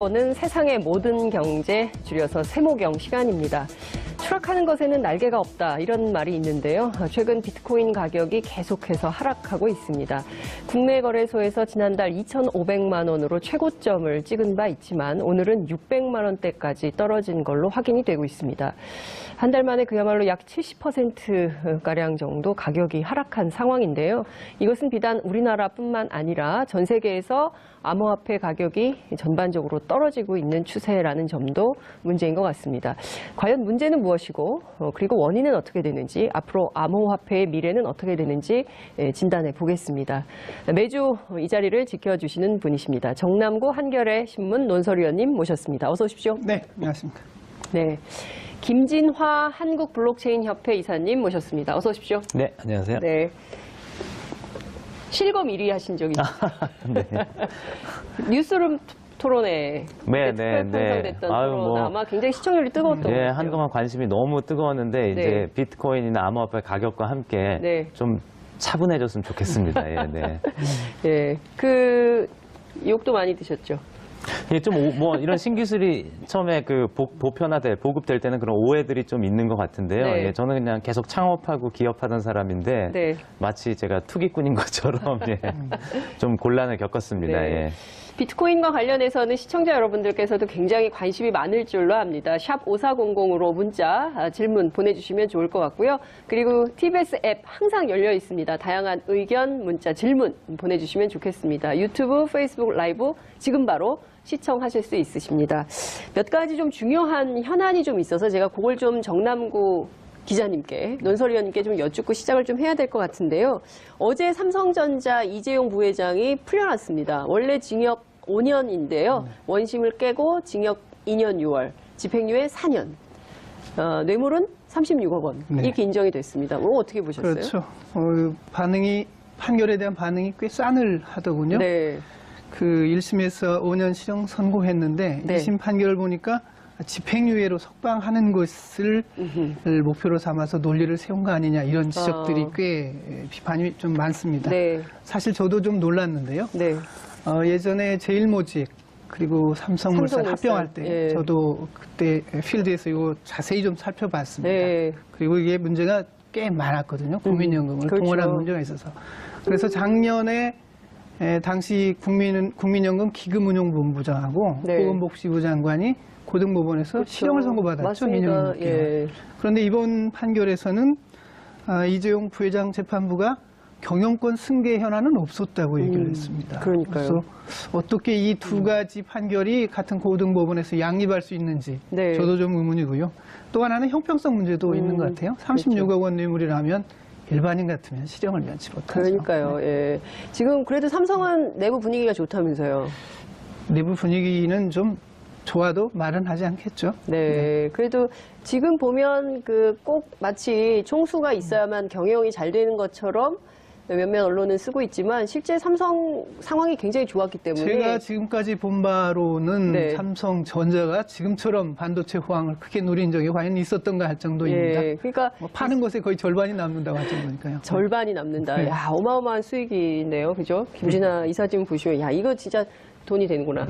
는 세상의 모든 경제, 줄여서 세모경 시간입니다. 추락하는 것에는 날개가 없다, 이런 말이 있는데요. 최근 비트코인 가격이 계속해서 하락하고 있습니다. 국내 거래소에서 지난달 2,500만 원으로 최고점을 찍은 바 있지만 오늘은 600만 원대까지 떨어진 걸로 확인이 되고 있습니다. 한 달 만에 그야말로 약 70%가량 정도 가격이 하락한 상황인데요. 이것은 비단 우리나라뿐만 아니라 전 세계에서 암호화폐 가격이 전반적으로 떨어지고 있는 추세라는 점도 문제인 것 같습니다. 과연 문제는 무엇이고 그리고 원인은 어떻게 되는지, 앞으로 암호화폐의 미래는 어떻게 되는지 진단해 보겠습니다. 매주 이 자리를 지켜주시는 분이십니다. 정남구 한겨레 신문 논설위원님 모셨습니다. 어서 오십시오. 네, 안녕하십니까. 네, 김진화 한국블록체인협회 이사님 모셨습니다. 어서 오십시오. 네, 안녕하세요. 네. 실검 1위 하신 적이 네. 뉴스룸 토론회 편성됐던 토론 아마 굉장히 시청률이 뜨거웠던 것 네, 같아요. 한동안 관심이 너무 뜨거웠는데 이제 비트코인이나 암호화폐 가격과 함께 좀 차분해졌으면 좋겠습니다. 예, 네. 예, 그 욕도 많이 드셨죠. 예, 좀 이런 신기술이 처음에 그 보급될 때는 그런 오해들이 좀 있는 것 같은데요. 네. 예, 저는 그냥 계속 창업하고 기업하던 사람인데 네. 마치 제가 투기꾼인 것처럼 예, 좀 곤란을 겪었습니다. 네. 예. 비트코인과 관련해서는 시청자 여러분들께서도 굉장히 관심이 많을 줄로 압니다. 샵 5400으로 문자, 질문 보내주시면 좋을 것 같고요. 그리고 TBS 앱 항상 열려 있습니다. 다양한 의견, 문자, 질문 보내주시면 좋겠습니다. 유튜브, 페이스북 라이브 지금 바로 시청하실 수 있으십니다. 몇 가지 좀 중요한 현안이 좀 있어서 제가 그걸 좀 정남구 기자님께, 논설위원님께 좀 여쭙고 시작을 좀 해야 될 것 같은데요. 어제 삼성전자 이재용 부회장이 풀려났습니다. 원래 징역 5년인데요. 원심을 깨고 징역 2년 6월, 집행유예 4년, 뇌물은 36억 원 이렇게 인정이 됐습니다. 어떻게 보셨어요? 그렇죠. 판결에 대한 반응이 꽤 싸늘하더군요. 네. 그 1심에서 5년 실형 선고했는데 2심 판결을 보니까 집행유예로 석방하는 것을 목표로 삼아서 논리를 세운 거 아니냐, 이런 지적들이 꽤 비판이 좀 많습니다. 네. 사실 저도 좀 놀랐는데요. 네. 예전에 제일모직 그리고 삼성물산 합병할 때 저도 그때 필드에서 이거 자세히 좀 살펴봤습니다. 네. 그리고 이게 문제가 꽤 많았거든요. 국민연금을 동원한 문제가 있어서. 그래서 작년에 당시 국민연금 기금운용본부장하고 보건복지부 장관이 고등법원에서 실형을 선고받았죠. 2년 6개월. 예. 그런데 이번 판결에서는 이재용 부회장 재판부가 경영권 승계 현안은 없었다고 얘기를 했습니다. 그러니까요. 그래서 어떻게 이 두 가지 판결이 같은 고등법원에서 양립할 수 있는지 저도 좀 의문이고요. 또 하나는 형평성 문제도 있는 것 같아요. 36억 원 뇌물이라면 일반인 같으면 실형을 면치 못하죠. 그러니까요. 예. 지금 그래도 삼성은 내부 분위기가 좋다면서요. 내부 분위기는 좀 좋아도 말은 하지 않겠죠. 네. 그래도 지금 보면 꼭 마치 총수가 있어야만 경영이 잘 되는 것처럼 몇몇 언론은 쓰고 있지만 실제 삼성 상황이 굉장히 좋았기 때문에 제가 지금까지 본 바로는 삼성전자가 지금처럼 반도체 호황을 크게 누린 적이 과연 있었던가 할 정도입니다. 그러니까 파는 것에 거의 절반이 남는다고 할 정도니까요. 절반이 남는다. 야, 어마어마한 수익인데요. 그죠? 김진아 이사님 보시면 야, 이거 진짜 돈이 되는구나.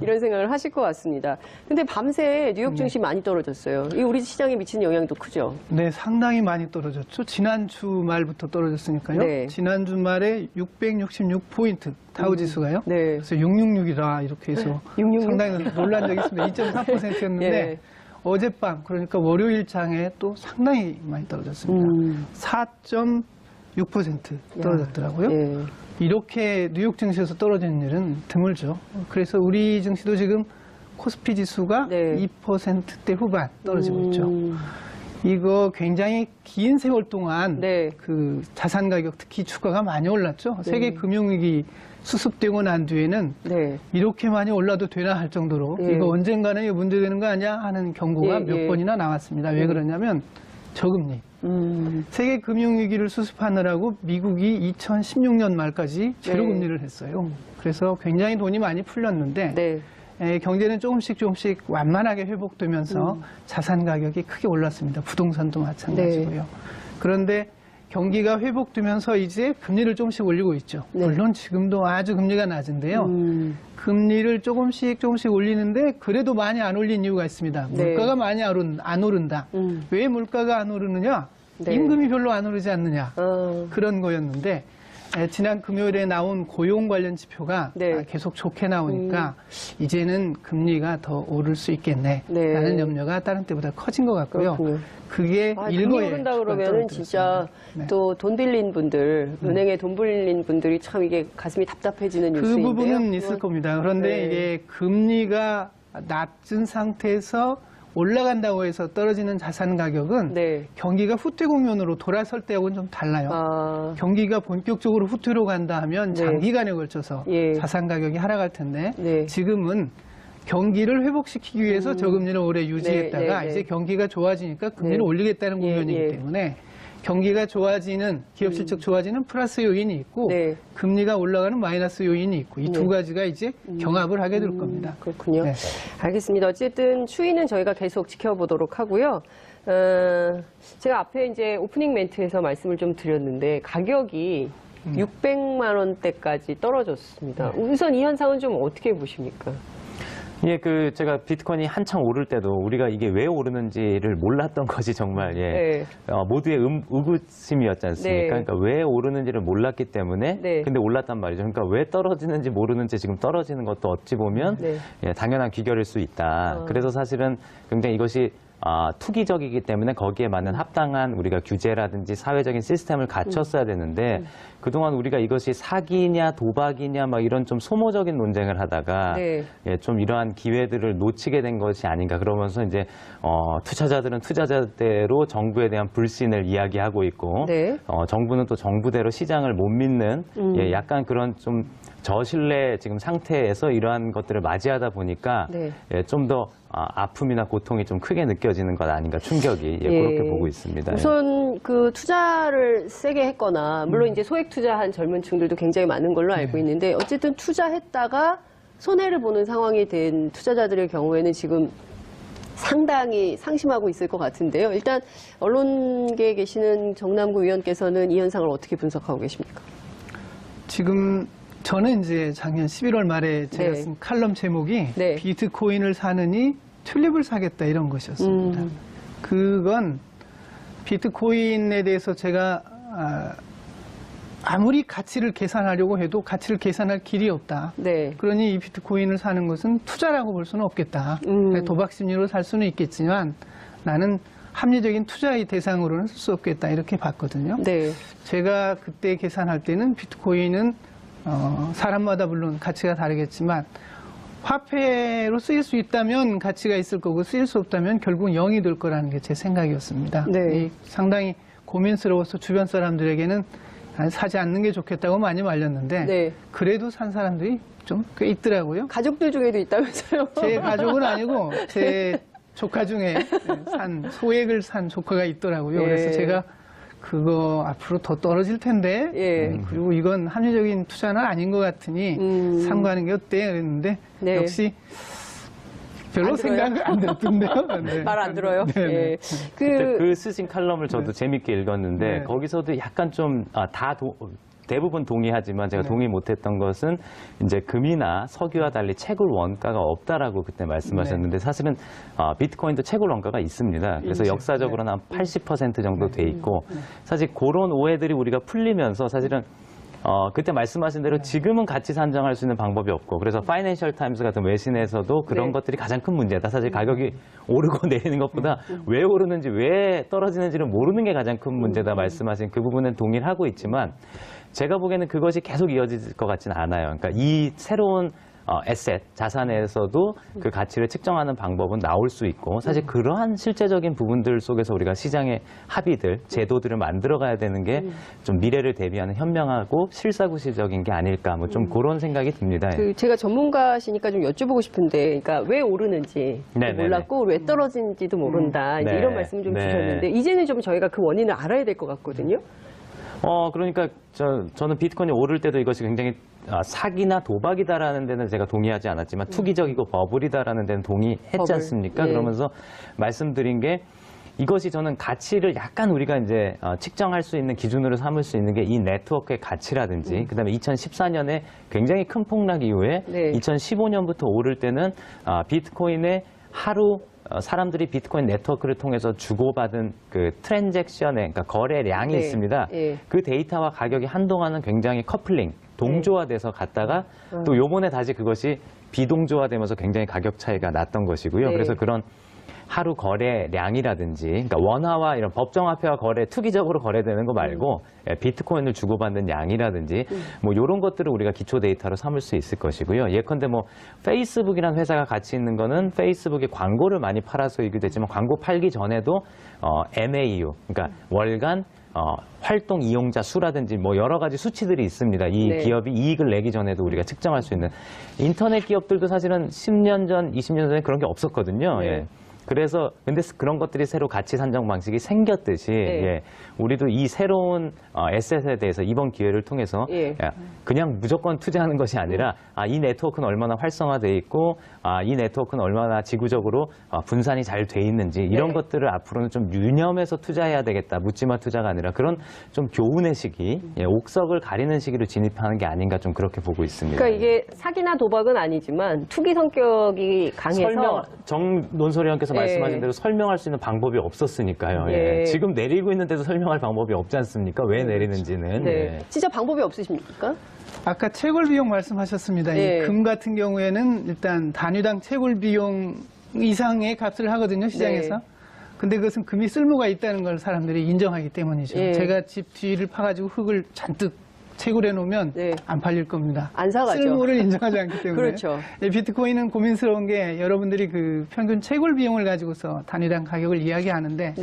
이런 생각을 하실 것 같습니다. 근데 밤새 뉴욕 증시 많이 떨어졌어요. 이 우리 시장에 미치는 영향도 크죠? 네, 상당히 많이 떨어졌죠. 지난주 말부터 떨어졌으니까요. 지난 주말에 666포인트 다우지수가요. 그래서 666이라 이렇게 해서 666? 상당히 놀란 적이 있습니다. 2.4%였는데 어젯밤, 그러니까 월요일 장에 또 상당히 많이 떨어졌습니다. 4.6% 떨어졌더라고요. 이렇게 뉴욕 증시에서 떨어지는 일은 드물죠. 그래서 우리 증시도 지금 코스피 지수가 2%대 후반 떨어지고 있죠. 이거 굉장히 긴 세월 동안 그 자산 가격, 특히 주가가 많이 올랐죠. 세계 금융위기 수습되고 난 뒤에는 이렇게 많이 올라도 되나 할 정도로 이거 언젠가는 문제되는 거 아니야 하는 경고가 몇 번이나 나왔습니다. 왜 그러냐면 저금리. 세계 금융위기를 수습하느라고 미국이 2016년 말까지 제로금리를 했어요. 그래서 굉장히 돈이 많이 풀렸는데 경제는 조금씩 완만하게 회복되면서 자산 가격이 크게 올랐습니다. 부동산도 마찬가지고요. 그런데 경기가 회복되면서 이제 금리를 조금씩 올리고 있죠. 네. 물론 지금도 아주 금리가 낮은데요. 금리를 조금씩 올리는데 그래도 많이 안 올린 이유가 있습니다. 네. 물가가 많이 안 오른다. 왜 물가가 안 오르느냐? 네. 임금이 별로 안 오르지 않느냐. 그런 거였는데 지난 금요일에 나온 고용 관련 지표가 네. 계속 좋게 나오니까 이제는 금리가 더 오를 수 있겠네. 네. 라는 염려가 다른 때보다 커진 것 같고요. 그렇군요. 그게 금리 일거에 오른다 그러면은 진짜 네. 또 돈 빌린 분들, 은행에 돈 빌린 분들이 참 이게 가슴이 답답해지는 그 뉴스인데요. 부분은 있을 겁니다. 그런데 네. 이게 금리가 낮은 상태에서 올라간다고 해서 떨어지는 자산 가격은 네. 경기가 후퇴 국면으로 돌아설 때하고는 좀 달라요. 경기가 본격적으로 후퇴로 간다 하면 네. 장기간에 걸쳐서 예. 자산 가격이 하락할 텐데 네. 지금은 경기를 회복시키기 위해서 저금리를 오래 유지했다가 네. 이제 경기가 좋아지니까 금리를 네. 올리겠다는 국면이기 예. 때문에 경기가 좋아지는 기업 실적 좋아지는 플러스 요인이 있고 네. 금리가 올라가는 마이너스 요인이 있고 이 두 가지가 이제 경합을 하게 될 겁니다. 그렇군요. 네. 알겠습니다. 어쨌든 추이는 저희가 계속 지켜보도록 하고요. 제가 앞에 이제 오프닝 멘트에서 말씀을 좀 드렸는데 가격이 600만 원대까지 떨어졌습니다. 우선 이 현상은 좀 어떻게 보십니까? 예, 제가 비트코인이 한창 오를 때도 우리가 이게 왜 오르는지를 몰랐던 것이 정말, 네. 모두의 의구심이었지 않습니까? 네. 그러니까 왜 오르는지를 몰랐기 때문에, 네. 근데 올랐단 말이죠. 그러니까 왜 떨어지는지 모르는지 지금 떨어지는 것도 어찌 보면, 네. 당연한 귀결일 수 있다. 그래서 사실은 굉장히 이것이 투기적이기 때문에 거기에 맞는 합당한 우리가 규제라든지 사회적인 시스템을 갖췄어야 되는데 그동안 우리가 이것이 사기냐 도박이냐 막 이런 좀 소모적인 논쟁을 하다가 네. 좀 이러한 기회들을 놓치게 된 것이 아닌가 그러면서 이제 투자자들은 투자자대로 정부에 대한 불신을 이야기하고 있고 네. 정부는 또 정부대로 시장을 못 믿는 약간 그런 좀 저신뢰 지금 상태에서 이러한 것들을 맞이하다 보니까 네. 좀 더 아픔이나 고통이 좀 크게 느껴지는 것 아닌가 충격이 그렇게 보고 있습니다. 우선 그 투자를 세게 했거나 물론 이제 소액 투자한 젊은 층들도 굉장히 많은 걸로 알고 있는데 어쨌든 투자했다가 손해를 보는 상황이 된 투자자들의 경우에는 지금 상당히 상심하고 있을 것 같은데요. 일단 언론계에 계시는 정남구 위원께서는 이 현상을 어떻게 분석하고 계십니까? 지금 저는 이제 작년 11월 말에 제가 네. 쓴 칼럼 제목이 네. 비트코인을 사느니 튤립을 사겠다 이런 것이었습니다. 그건 비트코인에 대해서 제가 아무리 가치를 계산하려고 해도 가치를 계산할 길이 없다. 네. 그러니 이 비트코인을 사는 것은 투자라고 볼 수는 없겠다. 도박 심리로 살 수는 있겠지만 나는 합리적인 투자의 대상으로는 쓸 수 없겠다 이렇게 봤거든요. 네. 제가 그때 계산할 때는 비트코인은 사람마다 물론 가치가 다르겠지만 화폐로 쓰일 수 있다면 가치가 있을 거고 쓰일 수 없다면 결국 0이 될 거라는 게 제 생각이었습니다. 네. 상당히 고민스러워서 주변 사람들에게는 사지 않는 게 좋겠다고 많이 말렸는데 네. 그래도 산 사람들이 좀 꽤 있더라고요. 가족들 중에도 있다면서요? 제 가족은 아니고 제 조카 중에 소액을 산 조카가 있더라고요. 예. 그래서 제가 그거 앞으로 더 떨어질 텐데 예. 그리고 이건 합리적인 투자는 아닌 것 같으니 삼가하는 게 어때? 그랬는데 네. 역시 별로 안 들어요? 생각 안 들었던데요. 네. 말 안 들어요? 네, 네. 예. 그 쓰신 칼럼을 저도 재밌게 읽었는데 네. 거기서도 약간 좀 대부분 동의하지만 제가 네. 동의 못했던 것은 이제 금이나 석유와 달리 채굴 원가가 없다라고 그때 말씀하셨는데 사실은 비트코인도 채굴 원가가 있습니다. 그래서 있죠. 역사적으로는 한 80% 정도 돼 있고 사실 그런 오해들이 우리가 풀리면서 사실은 그때 말씀하신 대로 지금은 가치 산정할 수 있는 방법이 없고 그래서 파이낸셜 타임스 같은 외신에서도 그런 네. 것들이 가장 큰 문제다. 사실 가격이 오르고 내리는 것보다 왜 오르는지 왜 떨어지는지를 모르는 게 가장 큰 문제다 말씀하신 그 부분은 동의를 하고 있지만 제가 보기에는 그것이 계속 이어질 것 같지는 않아요. 그러니까 이 새로운 에셋, 자산에서도 그 가치를 측정하는 방법은 나올 수 있고 사실 그러한 실제적인 부분들 속에서 우리가 시장의 합의들, 제도들을 만들어가야 되는 게 좀 미래를 대비하는 현명하고 실사구시적인 게 아닐까 뭐 좀 그런 생각이 듭니다. 제가 전문가시니까 좀 여쭤보고 싶은데, 그러니까 왜 오르는지 네네네. 몰랐고 왜 떨어지는지도 모른다. 이제 네. 이런 말씀을 좀 네. 주셨는데 이제는 좀 저희가 그 원인을 알아야 될 것 같거든요. 그러니까 저는 비트코인이 오를 때도 이것이 굉장히 사기나 도박이다라는 데는 제가 동의하지 않았지만 투기적이고 버블이다라는 데는 동의했지 버블. 않습니까? 네. 그러면서 말씀드린 게 이것이 저는 가치를 약간 우리가 이제 측정할 수 있는 기준으로 삼을 수 있는 게 이 네트워크의 가치라든지 그다음에 2014년에 굉장히 큰 폭락 이후에 2015년부터 오를 때는 비트코인의 하루 사람들이 비트코인 네트워크를 통해서 주고받은 그 트랜잭션의 그러니까 거래량이 있습니다. 그 데이터와 가격이 한동안은 굉장히 커플링, 동조화돼서 갔다가 또 요번에 다시 그것이 비동조화되면서 굉장히 가격 차이가 났던 것이고요. 그래서 그런 하루 거래량이라든지 그러니까 원화와 이런 법정화폐와 거래 투기적으로 거래되는 거 말고 비트코인을 주고받는 양이라든지 뭐 이런 것들을 우리가 기초 데이터로 삼을 수 있을 것이고요. 예컨대 뭐 페이스북이라는 회사가 가치 있는 거는 페이스북에 광고를 많이 팔아서이기도 했지만 광고 팔기 전에도 MAU 그러니까 월간 활동 이용자 수라든지 뭐 여러 가지 수치들이 있습니다. 이 기업이 이익을 내기 전에도 우리가 측정할 수 있는 인터넷 기업들도 사실은 10년 전, 20년 전에 그런 게 없었거든요. 그래서 근데 그런 것들이 새로 가치 산정 방식이 생겼듯이 우리도 이 새로운 에셋에 대해서 이번 기회를 통해서 그냥 무조건 투자하는 것이 아니라 이 네트워크는 얼마나 활성화되어 있고 이 네트워크는 얼마나 지구적으로 분산이 잘 돼 있는지 이런 것들을 앞으로는 좀 유념해서 투자해야 되겠다. 묻지마 투자가 아니라 그런 좀 교훈의 시기, 옥석을 가리는 시기로 진입하는 게 아닌가 좀 그렇게 보고 있습니다. 그러니까 이게 사기나 도박은 아니지만 투기 성격이 강해서 정 논설위원께서 말씀하신 대로 설명할 수 있는 방법이 없었으니까요. 지금 내리고 있는데도 설명할 방법이 없지 않습니까? 왜 내리는지는. 진짜 방법이 없으십니까? 아까 채굴 비용 말씀하셨습니다. 이 금 같은 경우에는 일단 단위당 채굴 비용 이상의 값을 하거든요, 시장에서. 근데 그것은 금이 쓸모가 있다는 걸 사람들이 인정하기 때문이죠. 제가 집 뒤를 파가지고 흙을 잔뜩 채굴해 놓으면 안 팔릴 겁니다. 안 사가죠. 쓸모를 인정하지 않기 때문에. 그렇죠. 비트코인은 고민스러운 게 여러분들이 그 평균 채굴 비용을 가지고서 단위당 가격을 이야기하는데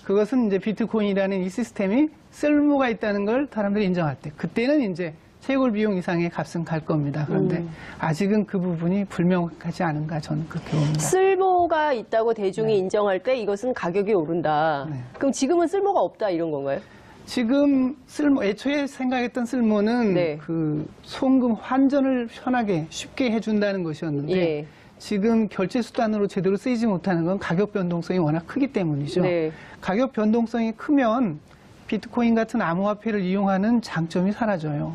그것은 이제 비트코인이라는 이 시스템이 쓸모가 있다는 걸 사람들이 인정할 때 그때는 이제 채굴 비용 이상의 값은 갈 겁니다. 그런데 아직은 그 부분이 불명확하지 않은가 저는 그렇게 봅니다. 쓸모가 있다고 대중이 인정할 때 이것은 가격이 오른다. 그럼 지금은 쓸모가 없다 이런 건가요? 지금 애초에 생각했던 쓸모는 그 송금 환전을 편하게 쉽게 해준다는 것이었는데 지금 결제 수단으로 제대로 쓰이지 못하는 건 가격 변동성이 워낙 크기 때문이죠. 가격 변동성이 크면 비트코인 같은 암호화폐를 이용하는 장점이 사라져요.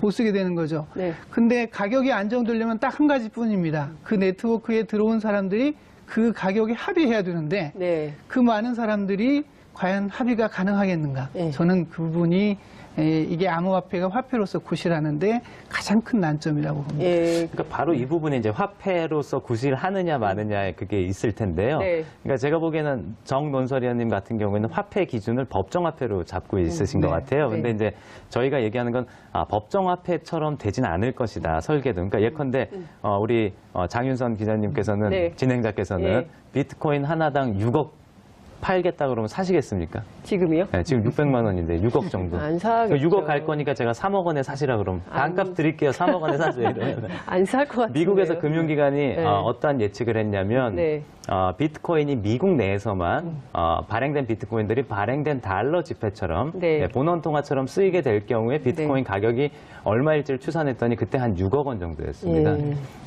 못 쓰게 되는 거죠. 근데 가격이 안정되려면 딱 한 가지뿐입니다. 그 네트워크에 들어온 사람들이 그 가격에 합의해야 되는데 그 많은 사람들이 과연 합의가 가능하겠는가? 저는 그 부분이 이게 암호화폐가 화폐로서 구실하는데 가장 큰 난점이라고 봅니다. 그러니까 바로 이 부분에 이제 화폐로서 구실하느냐 마느냐에 그게 있을 텐데요. 그러니까 제가 보기에는 정 논설위원님 같은 경우에는 화폐 기준을 법정화폐로 잡고 있으신 것 같아요. 근데 이제 저희가 얘기하는 건 법정화폐처럼 되진 않을 것이다. 설계도. 그러니까 예컨대 우리 장윤선 기자님께서는 진행자께서는 비트코인 하나당 6억 팔겠다 그러면 사시겠습니까? 지금이요? 네, 지금 600만 원인데 6억 정도. 안 사겠죠. 6억 갈 거니까 제가 3억 원에 사시라 그러면 반값 드릴게요. 3억 원에 사세요. 이러면. 안 살 것 같은데요. 미국에서 금융기관이 어떠한 예측을 했냐면 비트코인이 미국 내에서만 발행된 비트코인들이 발행된 달러 지폐처럼 본원통화처럼 쓰이게 될 경우에 비트코인 가격이 얼마일지를 추산했더니 그때 한 6억 원 정도였습니다.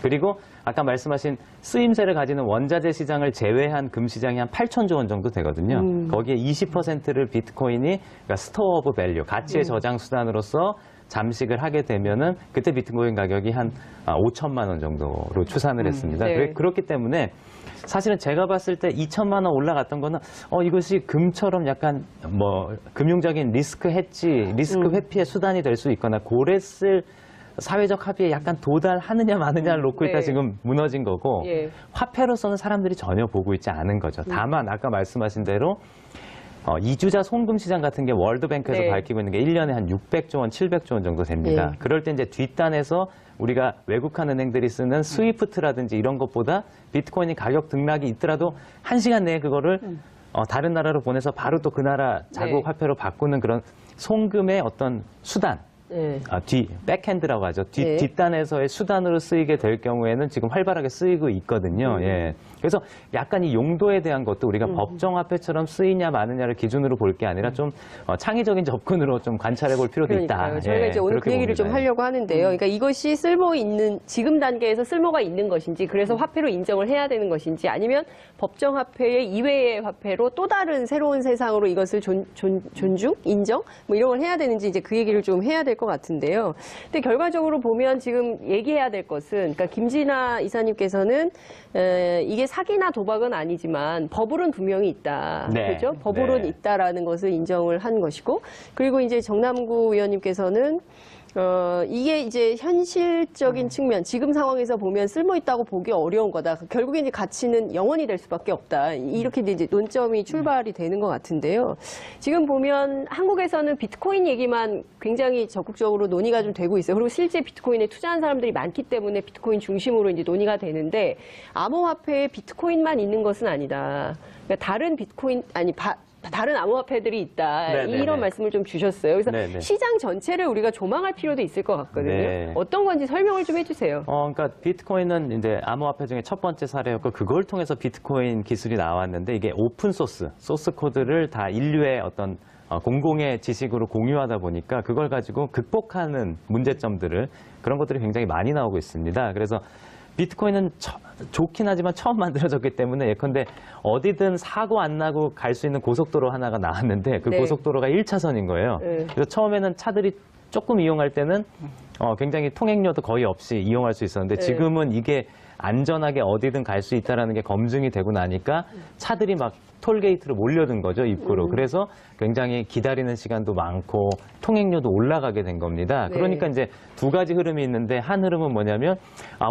그리고 아까 말씀하신 쓰임새를 가지는 원자재 시장을 제외한 금 시장이 한 8천조 원 정도 되거든요. 거기에 20%를 비트코인이 그러니까 스토어 오브 밸류, 가치의 저장 수단으로서 잠식을 하게 되면은 그때 비트코인 가격이 한 5천만 원 정도로 추산을 했습니다. 그렇기 때문에 사실은 제가 봤을 때 2천만 원 올라갔던 거는 이것이 금처럼 약간 뭐 금융적인 리스크 해지, 리스크 회피의 수단이 될 수 있거나 고랬을 사회적 합의에 약간 도달하느냐 마느냐를 놓고 있다 지금 무너진 거고 화폐로서는 사람들이 전혀 보고 있지 않은 거죠. 다만 아까 말씀하신 대로 이주자 송금 시장 같은 게 월드뱅크에서 밝히고 있는 게 1년에 한 600조 원, 700조 원 정도 됩니다. 그럴 때 이제 뒷단에서 우리가 외국한 은행들이 쓰는 스위프트라든지 이런 것보다 비트코인이 가격 등락이 있더라도 1시간 내에 그거를 다른 나라로 보내서 바로 또 그 나라 자국 화폐로 바꾸는 그런 송금의 어떤 수단 백핸드라고 하죠. 네. 뒷단에서의 수단으로 쓰이게 될 경우에는 지금 활발하게 쓰이고 있거든요. 예. 그래서 약간 이 용도에 대한 것도 우리가 법정화폐처럼 쓰이냐 마느냐를 기준으로 볼 게 아니라 좀 창의적인 접근으로 좀 관찰해 볼 필요도 그러니까요. 있다. 저희가 이제 오늘 그 얘기를 좀 하려고 하는데요. 그러니까 이것이 지금 단계에서 쓸모가 있는 것인지, 그래서 화폐로 인정을 해야 되는 것인지, 아니면 법정화폐의 이외의 화폐로 또 다른 새로운 세상으로 이것을 존중, 인정, 뭐 이런 걸 해야 되는지 이제 그 얘기를 좀 해야 될 것 같은데요. 근데 결과적으로 보면 지금 얘기해야 될 것은, 그러니까 김진아 이사님께서는 이게 사기나 도박은 아니지만 버블은 분명히 있다. 네. 그렇죠? 버블은 네. 있다라는 것을 인정을 한 것이고, 그리고 이제 정남구 의원님께서는 이게 이제 현실적인 측면, 지금 상황에서 보면 쓸모 있다고 보기 어려운 거다. 결국에 이제 가치는 영원히 될 수밖에 없다. 이렇게 이제 논점이 출발이 되는 것 같은데요. 지금 보면 한국에서는 비트코인 얘기만 굉장히 적극적으로 논의가 좀 되고 있어요. 그리고 실제 비트코인에 투자한 사람들이 많기 때문에 비트코인 중심으로 이제 논의가 되는데, 암호화폐에 비트코인만 있는 것은 아니다. 그러니까 다른 비트코인, 다른 암호화폐들이 있다. 네네네. 이런 말씀을 좀 주셨어요. 그래서 네네. 시장 전체를 우리가 조망할 필요도 있을 것 같거든요. 네. 어떤 건지 설명을 좀 해주세요. 그러니까 비트코인은 이제 암호화폐 중에 첫 번째 사례였고, 그걸 통해서 비트코인 기술이 나왔는데, 이게 오픈 소스 코드를 다 인류의 어떤 공공의 지식으로 공유하다 보니까 그걸 가지고 극복하는 문제점들을, 그런 것들이 굉장히 많이 나오고 있습니다. 그래서 비트코인은 좋긴 하지만 처음 만들어졌기 때문에 예컨대 어디든 사고 안 나고 갈 수 있는 고속도로 하나가 나왔는데, 그 네. 고속도로가 1차선인 거예요. 네. 그래서 처음에는 차들이 조금 이용할 때는 굉장히 통행료도 거의 없이 이용할 수 있었는데, 네. 지금은 이게 안전하게 어디든 갈 수 있다는 게 검증이 되고 나니까 차들이 막 톨게이트로 몰려든 거죠, 입구로. 그래서 굉장히 기다리는 시간도 많고 통행료도 올라가게 된 겁니다. 네. 그러니까 이제 두 가지 흐름이 있는데, 한 흐름은 뭐냐면,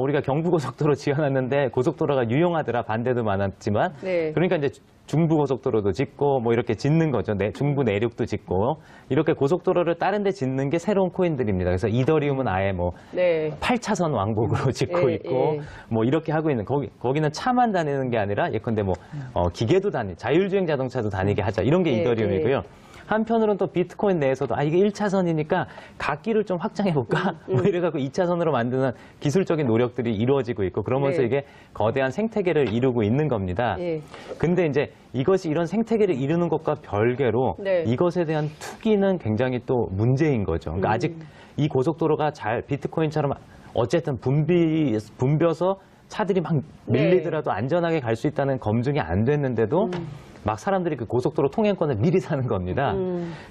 우리가 경부고속도로 지어놨는데 고속도로가 유용하더라, 반대도 많았지만, 네. 그러니까 이제 중부고속도로도 짓고 뭐 이렇게 짓는 거죠. 중부 내륙도 짓고, 이렇게 고속도로를 다른 데 짓는 게 새로운 코인들입니다. 그래서 이더리움은 아예 뭐 네. 8차선 왕복으로 짓고 예, 있고, 예. 뭐 이렇게 하고 있는, 거기는 차만 다니는 게 아니라 예컨대 뭐 기계도 자율주행 자동차도 다니게 하자, 이런 게 예, 이더리움이고요. 한편으로는 또 비트코인 내에서도 이게 1차선이니까 갓길을 좀 확장해볼까? 뭐 이래갖고 2차선으로 만드는 기술적인 노력들이 이루어지고 있고, 그러면서 네. 이게 거대한 생태계를 이루고 있는 겁니다. 예. 근데 이제 이것이 이런 생태계를 이루는 것과 별개로 네. 이것에 대한 투기는 굉장히 또 문제인 거죠. 그러니까 아직 이 고속도로가 비트코인처럼 어쨌든 붐벼서 차들이 막 밀리더라도 안전하게 갈 수 있다는 검증이 안 됐는데도 막 사람들이 그 고속도로 통행권을 미리 사는 겁니다.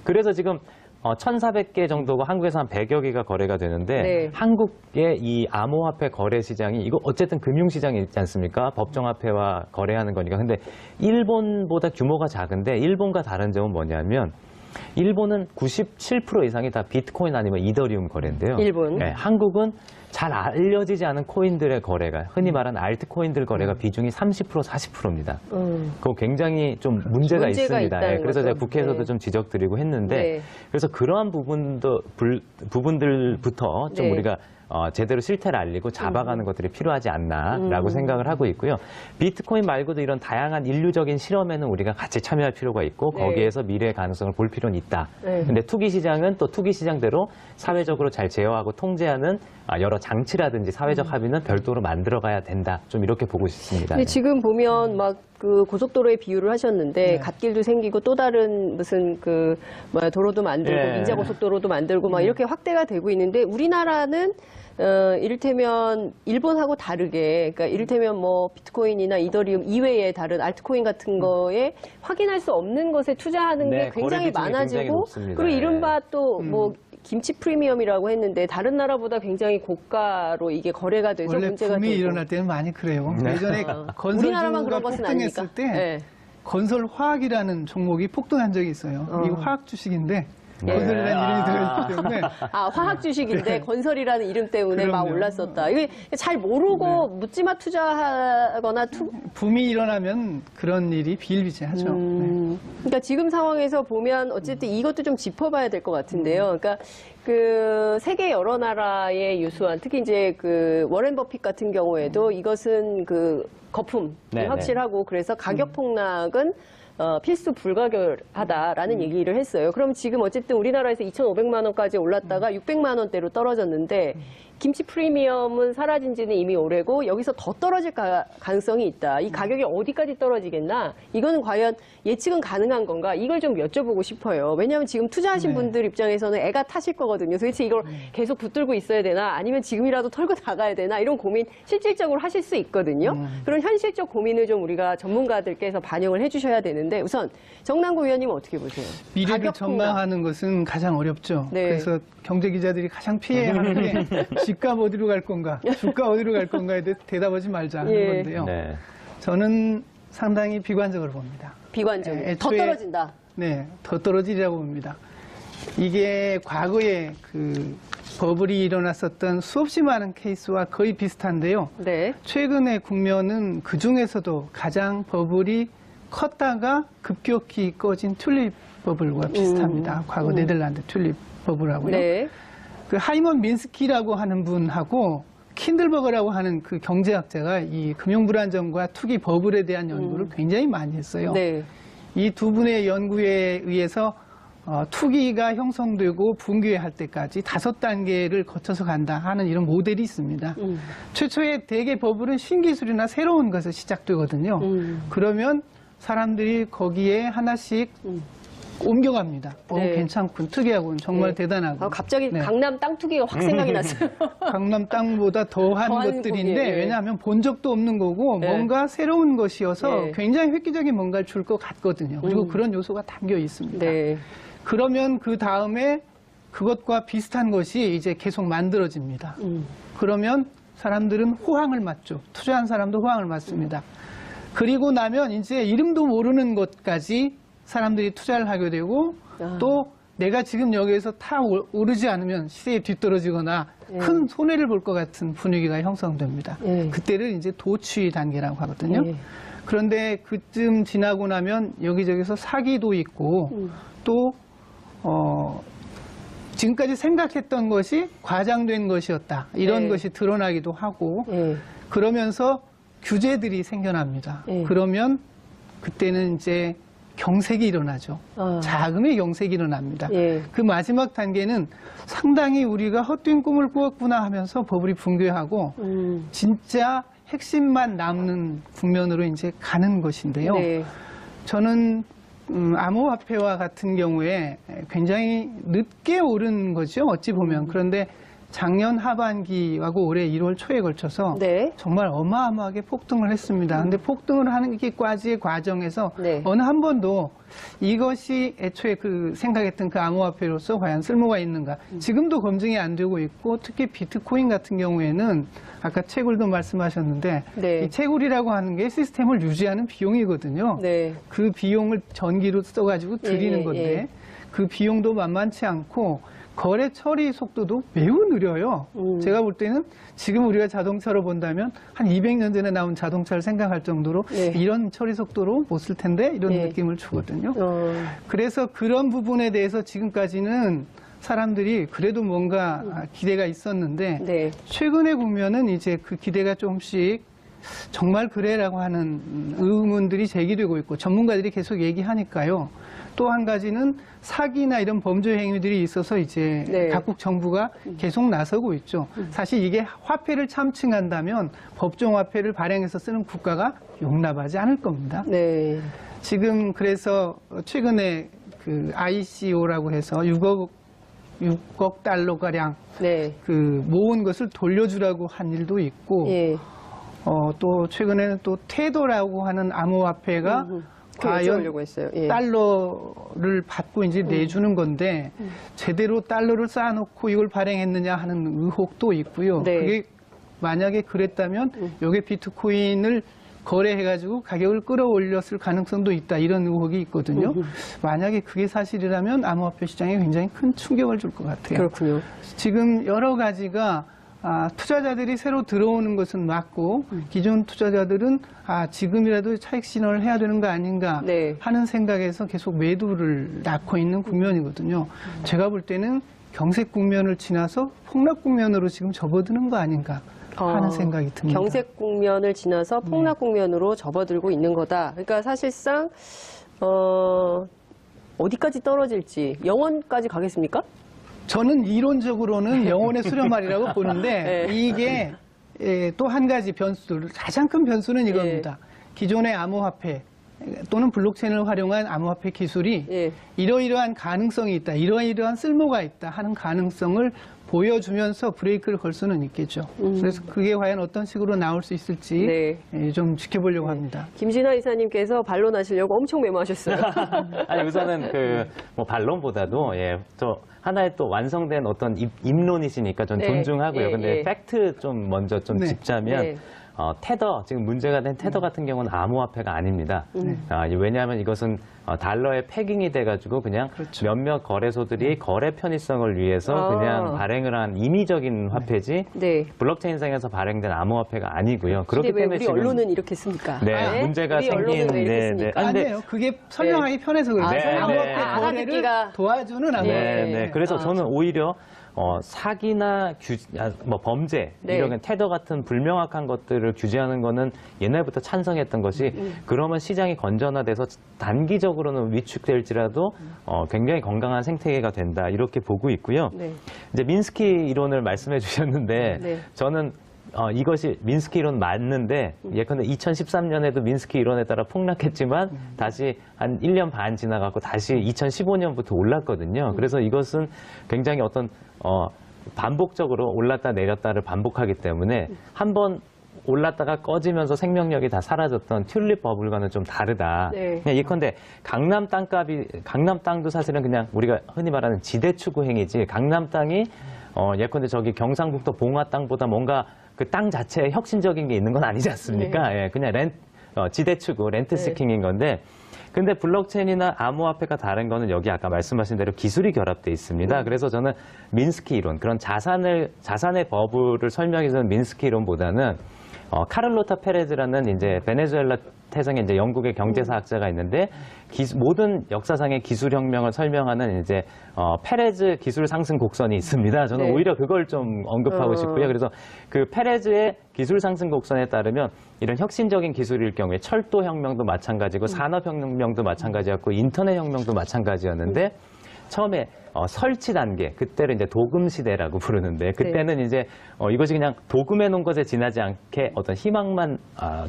그래서 지금 1,400개 정도가 한국에서 한 100여 개가 거래가 되는데, 네. 한국의 이 암호화폐 거래 시장이, 이거 어쨌든 금융시장이 있지 않습니까? 법정화폐와 거래하는 거니까. 근데 일본보다 규모가 작은데, 일본과 다른 점은 뭐냐면, 일본은 97% 이상이 다 비트코인 아니면 이더리움 거래인데요. 일본. 네, 한국은 잘 알려지지 않은 코인들의 거래가, 흔히 말하는 알트코인들 거래가 비중이 30%, 40%입니다. 그거 굉장히 좀 문제가 있습니다. 있다는 그래서 거죠. 제가 국회에서도 네. 좀 지적드리고 했는데, 네. 그래서 그러한 부분들부터 좀 네. 우리가 제대로 실태를 알리고 잡아가는 것들이 필요하지 않나라고 생각을 하고 있고요. 비트코인 말고도 이런 다양한 인류적인 실험에는 우리가 같이 참여할 필요가 있고, 네. 거기에서 미래의 가능성을 볼 필요는 있다. 네. 근데 투기 시장은 또 투기 시장대로 사회적으로 잘 제어하고 통제하는 여러 장치라든지 사회적 합의는 별도로 만들어가야 된다. 좀 이렇게 보고 싶습니다. 근데 지금 보면 막 그 고속도로의 비유를 하셨는데, 네. 갓길도 생기고 또 다른 무슨 도로도 만들고 예. 민자고속도로도 만들고 막 이렇게 확대가 되고 있는데, 우리나라는 이를테면 일본하고 다르게, 그러니까 이를테면 뭐 비트코인이나 이더리움 이외의 다른 알트코인 같은 거에 확인할 수 없는 것에 투자하는 네, 게 굉장히 거래 비중이 굉장히 많아지고, 높습니다. 그리고 이른바 네. 또 뭐 김치 프리미엄이라고 했는데, 다른 나라보다 굉장히 고가로 이게 거래가 돼서 원래 문제가 붐이 되고. 일어날 때는 많이 그래요. 예전에 우리나라만 건설주가 그런 것은 아닙니까? 폭등했을 때 네. 건설화학이라는 종목이 폭등한 적이 있어요. 이거 화학 주식인데 네. 건설이라는 이름이 들어있기 때문에 화학 주식인데 건설이라는 이름 때문에 막 그럼요. 올랐었다. 이게 잘 모르고 묻지마 투자하거나 붐이 일어나면 그런 일이 비일비재하죠. 네. 그러니까 지금 상황에서 보면 어쨌든 이것도 좀 짚어봐야 될 것 같은데요. 그러니까 그 세계 여러 나라의 유수한 특히 이제 그 워렌 버핏 같은 경우에도 이것은 그 거품이 네네. 확실하고 그래서 가격 폭락은 필수 불가결하다라는 얘기를 했어요. 그럼 지금 어쨌든 우리나라에서 2,500만 원까지 올랐다가 600만 원대로 떨어졌는데 김치 프리미엄은 사라진 지는 이미 오래고 여기서 더 떨어질 가능성이 있다. 이 가격이 어디까지 떨어지겠나? 이거는 과연 예측은 가능한 건가? 이걸 좀 여쭤보고 싶어요. 왜냐하면 지금 투자하신 분들 입장에서는 애가 타실 거거든요. 도대체 이걸 계속 붙들고 있어야 되나? 아니면 지금이라도 털고 나가야 되나? 이런 고민 실질적으로 하실 수 있거든요. 그런 현실적 고민을 좀 우리가 전문가들께서 반영을 해주셔야 되는데 우선 정남구 의원님은 어떻게 보세요? 미래를 가격 전망하는 것은 가장 어렵죠. 네. 그래서 경제 기자들이 가장 피해하는 게 집값 어디로 갈 건가, 주가 어디로 갈 건가에 대해 대답하지 말자는 예. 건데요. 네. 저는 상당히 비관적으로 봅니다. 비관적으로. 애초에- 더 떨어진다. 네, 더 떨어지리라고 봅니다. 이게 과거에 그 버블이 일어났었던 수없이 많은 케이스와 거의 비슷한데요. 네. 최근의 국면은 그 중에서도 가장 버블이 컸다가 급격히 꺼진 튤립 버블과 비슷합니다. 과거 네덜란드 튤립 버블하고요. 네. 그 하이먼 민스키라고 하는 분하고 킨들버거라고 하는 그 경제학자가 이 금융불안정과 투기 버블에 대한 연구를 굉장히 많이 했어요. 네. 이 두 분의 연구에 의해서 투기가 형성되고 붕괴할 때까지 5단계를 거쳐서 간다 하는 이런 모델이 있습니다. 최초의 대개 버블은 신기술이나 새로운 것에서 시작되거든요. 그러면 사람들이 거기에 하나씩 옮겨갑니다. 네. 괜찮군, 특이하군, 정말 네. 대단하군. 갑자기 네. 강남 땅 투기가 확 생각이 났어요. 강남 땅보다 더한 더한 것들인데 곡이에요. 예. 왜냐하면 본 적도 없는 거고 네. 뭔가 새로운 것이어서 네. 굉장히 획기적인 뭔가를 줄 것 같거든요. 그리고 그런 요소가 담겨 있습니다. 네. 그러면 그 다음에 그것과 비슷한 것이 이제 계속 만들어집니다. 그러면 사람들은 호황을 맞죠. 투자한 사람도 호황을 맞습니다. 그리고 나면 이제 이름도 모르는 것까지 사람들이 투자를 하게 되고 또 내가 지금 여기에서 타 오르지 않으면 시세에 뒤떨어지거나 큰 손해를 볼 것 같은 분위기가 형성됩니다. 그때를 이제 도취 단계라고 하거든요. 그런데 그쯤 지나고 나면 여기저기서 사기도 있고 또 지금까지 생각했던 것이 과장된 것이었다. 이런 네. 것이 드러나기도 하고 그러면서 규제들이 생겨납니다. 그러면 그때는 이제 경색이 일어나죠. 자금의 경색이 일어납니다. 그 마지막 단계는 상당히 우리가 헛된 꿈을 꾸었구나 하면서 버블이 붕괴하고 진짜 핵심만 남는 국면으로 이제 가는 것인데요. 네. 저는 암호화폐와 같은 경우에 굉장히 늦게 오른 거죠. 어찌 보면. 그런데 작년 하반기하고 올해 1월 초에 걸쳐서 네. 정말 어마어마하게 폭등을 했습니다. 근데 폭등을 하는 게까지의 과정에서 네. 어느 한 번도 이것이 애초에 그 생각했던 그 암호화폐로서 과연 쓸모가 있는가. 지금도 검증이 안 되고 있고 특히 비트코인 같은 경우에는 아까 채굴도 말씀하셨는데 네. 이 채굴이라고 하는 게 시스템을 유지하는 비용이거든요. 네. 그 비용을 전기로 써가지고 드리는 예, 건데 예. 그 비용도 만만치 않고 거래 처리 속도도 매우 느려요. 제가 볼 때는 지금 우리가 자동차로 본다면 한 200년 전에 나온 자동차를 생각할 정도로 네. 이런 처리 속도로 못 쓸 텐데 이런 네. 느낌을 주거든요. 그래서 그런 부분에 대해서 지금까지는 사람들이 그래도 뭔가 기대가 있었는데 네. 최근에 보면은 이제 그 기대가 조금씩 정말 그래라고 하는 의문들이 제기되고 있고 전문가들이 계속 얘기하니까요. 또 한 가지는 사기나 이런 범죄 행위들이 있어서 이제 네. 각국 정부가 계속 나서고 있죠. 사실 이게 화폐를 참칭한다면 법정 화폐를 발행해서 쓰는 국가가 용납하지 않을 겁니다. 네. 지금 그래서 최근에 그 ICO라고 해서 6억 달러가량 네. 그 모은 것을 돌려주라고 한 일도 있고 예. 또 최근에는 또 테더라고 하는 암호화폐가 과연 여쭤보려고 했어요. 예. 달러를 받고 이제 내주는 건데 제대로 달러를 쌓아놓고 이걸 발행했느냐 하는 의혹도 있고요. 네. 그게 만약에 그랬다면 여기 비트코인을 거래해가지고 가격을 끌어올렸을 가능성도 있다 이런 의혹이 있거든요. 만약에 그게 사실이라면 암호화폐 시장에 굉장히 큰 충격을 줄 것 같아요. 그렇군요. 지금 여러 가지가 투자자들이 새로 들어오는 것은 맞고 기존 투자자들은 지금이라도 차익 신호를 해야 되는 거 아닌가 네. 하는 생각에서 계속 매도를 낳고 있는 국면이거든요. 제가 볼 때는 경색 국면을 지나서 폭락 국면으로 지금 접어드는 거 아닌가 하는 생각이 듭니다. 경색 국면을 지나서 폭락 국면으로 접어들고 있는 거다. 그러니까 사실상 어디까지 떨어질지 영원까지 가겠습니까? 저는 이론적으로는 영혼의 수렴말이라고 보는데 네. 이게 또 한 가지 변수, 가장 큰 변수는 이겁니다. 기존의 암호화폐 또는 블록체인을 활용한 암호화폐 기술이 이러이러한 가능성이 있다, 이러이러한 쓸모가 있다 하는 가능성을 보여주면서 브레이크를 걸 수는 있겠죠. 그래서 그게 과연 어떤 식으로 나올 수 있을지 좀 지켜보려고 합니다. 김진아 이사님께서 반론하시려고 엄청 메모하셨어요. 아니 우선은 뭐 반론보다도 저 하나의 또 완성된 어떤 입론이시니까 전 존중하고요. 근데 팩트 좀 먼저 좀 짚자면 테더, 지금 문제가 된 테더 같은 경우는 암호화폐가 아닙니다. 왜냐하면 이것은 달러의 패깅이 돼가지고 그냥 몇몇 거래소들이 거래 편의성을 위해서 그냥 발행을 한 임의적인 화폐지 블록체인상에서 발행된 암호화폐가 아니고요. 그렇기 때문에 우리 지금 언론은 이렇게 씁니까? 문제가 우리 생긴 언론은 왜 이렇게 씁니까? 아니에요. 그게 설명하기 편해서 그래요. 암호화폐 거래를 알아듣기가 도와주는 암호화폐. 그래서 저는 오히려 사기나 뭐 범죄, 이런 테더 같은 불명확한 것들을 규제하는 거는 옛날부터 찬성했던 것이 그러면 시장이 건전화돼서 단기적으로는 위축될지라도 굉장히 건강한 생태계가 된다 이렇게 보고 있고요. 이제 민스키 이론을 말씀해 주셨는데 저는 이것이 민스키 이론 맞는데 예컨대 2013년에도 민스키 이론에 따라 폭락했지만 다시 한 1년 반 지나가고 다시 2015년부터 올랐거든요. 그래서 이것은 굉장히 어떤 반복적으로 올랐다 내렸다를 반복하기 때문에 한번 올랐다가 꺼지면서 생명력이 다 사라졌던 튤립 버블과는 좀 다르다. 그냥 예컨대 강남 땅도 사실은 그냥 우리가 흔히 말하는 지대 추구 행위지 강남 땅이 예컨대 저기 경상북도 봉화 땅보다 뭔가 그 땅 자체에 혁신적인 게 있는 건 아니지 않습니까? 그냥 지대 추구, 렌트 시킹인 건데 근데 블록체인이나 암호화폐가 다른 거는 여기 아까 말씀하신 대로 기술이 결합돼 있습니다. 그래서 저는 민스키 이론, 그런 자산의 버블을 설명해주는 민스키 이론보다는 카를로타 페레즈라는 이제 베네수엘라 태생의 이제 영국의 경제사학자가 있는데 모든 역사상의 기술혁명을 설명하는 이제 페레즈 기술 상승 곡선이 있습니다. 저는 오히려 그걸 좀 언급하고 싶고요. 그래서 그 페레즈의 기술 상승 곡선에 따르면 이런 혁신적인 기술일 경우에 철도 혁명도 마찬가지고 산업혁명도 마찬가지였고 인터넷 혁명도 마찬가지였는데 처음에 설치 단계, 그때를 이제 도금 시대라고 부르는데 그때는 이제 이것이 그냥 도금해 놓은 것에 지나지 않게 어떤 희망만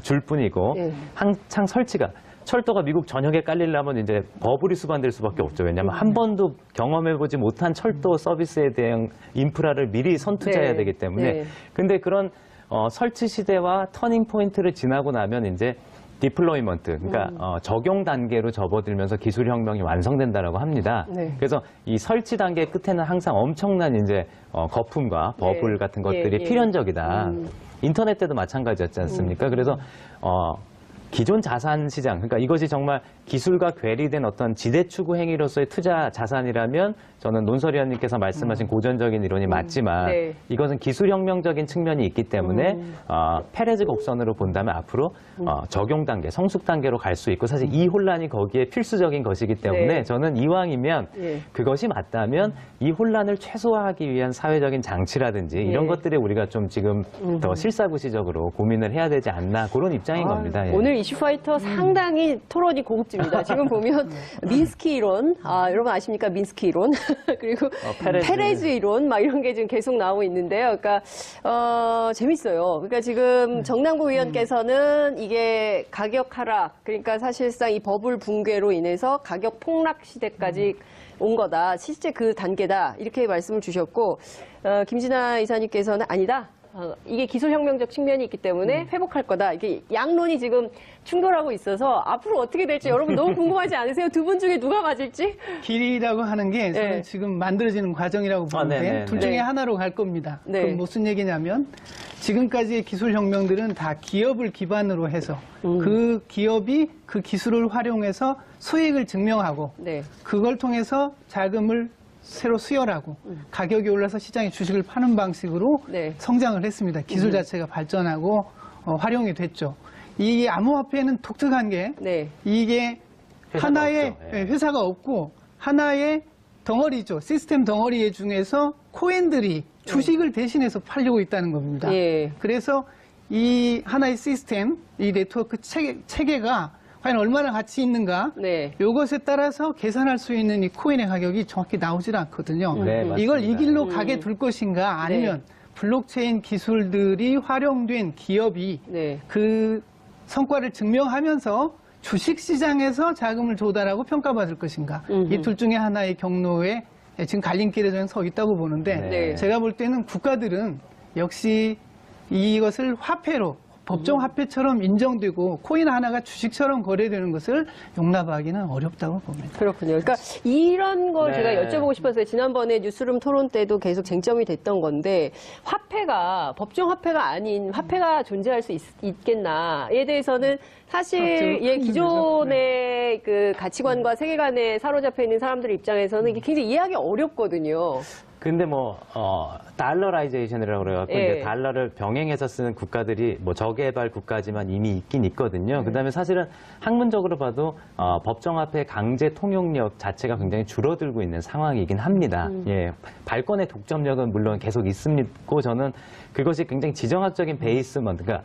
줄 뿐이고 한창 설치가 철도가 미국 전역에 깔리려면 이제 버블이 수반될 수밖에 없죠. 왜냐하면 한 번도 경험해보지 못한 철도 서비스에 대한 인프라를 미리 선투자해야 되기 때문에 근데 그런 설치 시대와 터닝 포인트를 지나고 나면 이제 디플로이먼트, 그러니까 적용 단계로 접어들면서 기술 혁명이 완성된다라고 합니다. 그래서 이 설치 단계 끝에는 항상 엄청난 이제 거품과 버블 같은 것들이 필연적이다. 인터넷 때도 마찬가지였지 않습니까? 그래서 기존 자산 시장, 그러니까 이것이 정말 기술과 괴리된 어떤 지대 추구 행위로서의 투자 자산이라면 저는 논설위원님께서 말씀하신 고전적인 이론이 맞지만 이것은 기술혁명적인 측면이 있기 때문에 페레즈 곡선으로 본다면 앞으로 적용 단계, 성숙 단계로 갈 수 있고 사실 이 혼란이 거기에 필수적인 것이기 때문에 저는 이왕이면 그것이 맞다면 이 혼란을 최소화하기 위한 사회적인 장치라든지 이런 것들에 우리가 좀 지금 더 실사구시적으로 고민을 해야 되지 않나 그런 입장인 겁니다. 오늘 이슈파이터 상당히 토론이 고급집니다. 지금 보면 민스키 이론, 여러분 아십니까? 민스키 이론. 그리고 페레즈 이론, 막 이런 게 지금 계속 나오고 있는데요. 그러니까, 재밌어요. 그러니까 지금 정남구 의원께서는 이게 가격 하락, 그러니까 사실상 이 버블 붕괴로 인해서 가격 폭락 시대까지 온 거다. 실제 그 단계다. 이렇게 말씀을 주셨고, 김진아 이사님께서는 아니다. 이게 기술혁명적 측면이 있기 때문에 회복할 거다. 이게 양론이 지금 충돌하고 있어서 앞으로 어떻게 될지 여러분 너무 궁금하지 않으세요? 두 분 중에 누가 맞을지? 길이라고 하는 게 저는 지금 만들어지는 과정이라고 보는데 둘 중에 하나로 갈 겁니다. 그럼 무슨 얘기냐면 지금까지의 기술혁명들은 다 기업을 기반으로 해서 그 기업이 그 기술을 활용해서 수익을 증명하고 그걸 통해서 자금을 새로 수혈하고 가격이 올라서 시장에 주식을 파는 방식으로 성장을 했습니다. 기술 자체가 발전하고 활용이 됐죠. 이 암호화폐는 독특한 게 이게 하나의 회사가 없고 하나의 덩어리죠. 시스템 덩어리 중에서 코인들이 주식을 대신해서 팔려고 있다는 겁니다. 예. 그래서 이 하나의 시스템, 이 네트워크 체계가 과연 얼마나 가치 있는가, 네. 이것에 따라서 계산할 수 있는 이 코인의 가격이 정확히 나오질 않거든요. 네, 맞습니다. 이걸 이 길로 가게 둘 것인가, 아니면 블록체인 기술들이 활용된 기업이 네. 그 성과를 증명하면서 주식시장에서 자금을 조달하고 평가받을 것인가. 이 둘 중에 하나의 경로에 지금 갈림길에 저는 서 있다고 보는데 네. 제가 볼 때는 국가들은 역시 이것을 화폐로 법정 화폐처럼 인정되고 코인 하나가 주식처럼 거래되는 것을 용납하기는 어렵다고 봅니다. 그렇군요. 그러니까 이런 걸 네. 제가 여쭤보고 싶었어요. 지난번에 뉴스룸 토론 때도 계속 쟁점이 됐던 건데 화폐가 법정 화폐가 아닌 화폐가 존재할 수 있겠나에 대해서는 사실 예, 기존의 그 가치관과 세계관에 사로잡혀 있는 사람들 입장에서는 이게 굉장히 이해하기 어렵거든요. 근데 뭐 달러라이제이션이라고 그래갖고 예. 이제 달러를 병행해서 쓰는 국가들이 뭐 저개발 국가지만 이미 있긴 있거든요. 그다음에 사실은 학문적으로 봐도 법정화폐 강제 통용력 자체가 굉장히 줄어들고 있는 상황이긴 합니다. 예, 발권의 독점력은 물론 계속 있고 저는 그것이 굉장히 지정학적인 베이스먼, 그러니까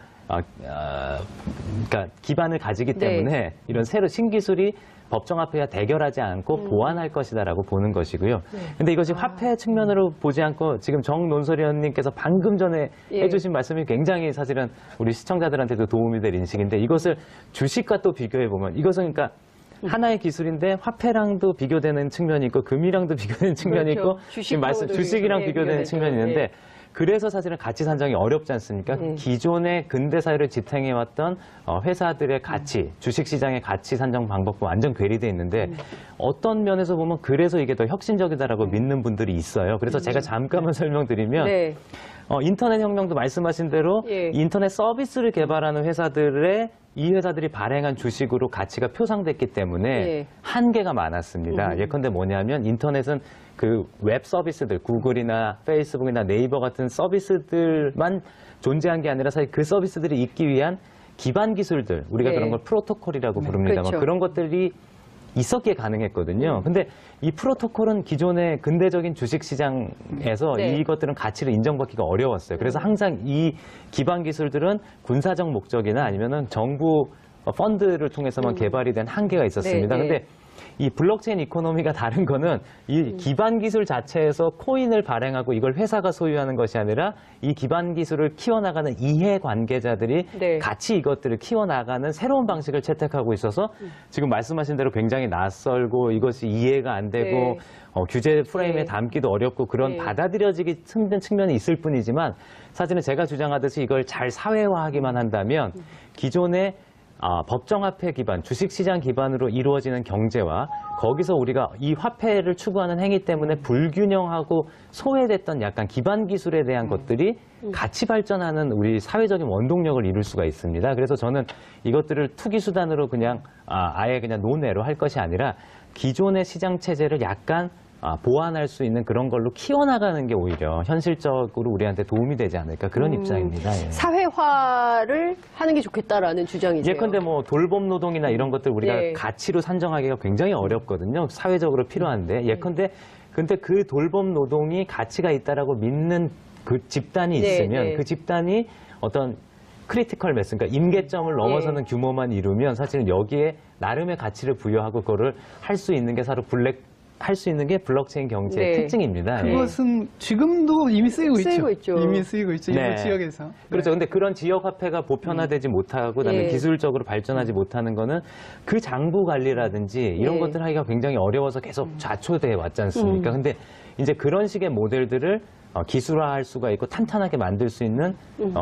기반을 가지기 때문에 이런 새로 신기술이 법정화폐와 대결하지 않고 보완할 것이다라고 보는 것이고요. 근데 이것이 화폐 측면으로 보지 않고 지금 정논설 의원님께서 방금 전에 해주신 말씀이 굉장히 사실은 우리 시청자들한테도 도움이 될 인식인데 이것을 주식과 또 비교해 보면 이것은 그러니까 하나의 기술인데 화폐랑도 비교되는 측면이 있고 금이랑도 비교되는 측면이 그렇죠. 있고 지금 주식이랑 비교되는 측면이 있는데 그래서 사실은 가치 산정이 어렵지 않습니까? 기존의 근대 사회를 지탱해왔던 회사들의 가치, 주식시장의 가치 산정 방법과 완전 괴리되어 있는데 어떤 면에서 보면 그래서 이게 더 혁신적이다라고 믿는 분들이 있어요. 그래서 제가 잠깐만 설명드리면 네. 인터넷 혁명도 말씀하신 대로 인터넷 서비스를 개발하는 이 회사들이 발행한 주식으로 가치가 표상됐기 때문에 한계가 많았습니다. 예컨대 뭐냐면 인터넷은 그 웹 서비스들, 구글이나 페이스북이나 네이버 같은 서비스들만 존재한 게 아니라 사실 그 서비스들이 있기 위한 기반 기술들, 우리가 그런 걸 프로토콜이라고 부릅니다만 그렇죠. 그런 것들이 있었기에 가능했거든요. 근데 이 프로토콜은 기존의 근대적인 주식시장에서 이것들은 가치를 인정받기가 어려웠어요. 그래서 항상 이 기반 기술들은 군사적 목적이나 아니면은 정부 펀드를 통해서만 개발이 된 한계가 있었습니다. 근데 이 블록체인 이코노미가 다른 거는 이 기반 기술 자체에서 코인을 발행하고 이걸 회사가 소유하는 것이 아니라 이 기반 기술을 키워나가는 이해 관계자들이 같이 이것들을 키워나가는 새로운 방식을 채택하고 있어서 지금 말씀하신 대로 굉장히 낯설고 이것이 이해가 안 되고 규제 프레임에 담기도 어렵고 그런 받아들여지기 힘든 측면이 있을 뿐이지만 사실은 제가 주장하듯이 이걸 잘 사회화하기만 한다면 기존의 법정화폐 기반, 주식시장 기반으로 이루어지는 경제와 거기서 우리가 이 화폐를 추구하는 행위 때문에 불균형하고 소외됐던 약간 기반 기술에 대한 것들이 같이 발전하는 우리 사회적인 원동력을 이룰 수가 있습니다. 그래서 저는 이것들을 투기 수단으로 그냥 아예 그냥 논외로 할 것이 아니라 기존의 시장 체제를 약간 보완할 수 있는 그런 걸로 키워나가는 게 오히려 현실적으로 우리한테 도움이 되지 않을까 그런 입장입니다. 예. 사회화를 하는 게 좋겠다라는 주장이죠. 예컨대 뭐 돌봄 노동이나 이런 것들 우리가 가치로 산정하기가 굉장히 어렵거든요. 사회적으로 필요한데 예컨대 근데 그 돌봄 노동이 가치가 있다라고 믿는 그 집단이 있으면 그 집단이 어떤 크리티컬 매스, 그러니까 임계점을 넘어서는 규모만 이루면 사실은 여기에 나름의 가치를 부여하고 그거를 할 수 있는 게 할 수 있는 게 블록체인 경제의 특징입니다. 그것은 지금도 이미 쓰이고 있죠. 이미 쓰이고 있죠. 일부 지역에서. 그렇죠. 근데 그런 지역 화폐가 보편화되지 못하고 그다음에 기술적으로 발전하지 못하는 거는 그 장부 관리라든지 이런 것들 하기가 굉장히 어려워서 계속 좌초돼 왔지 않습니까? 근데 이제 그런 식의 모델들을 기술화할 수가 있고 탄탄하게 만들 수 있는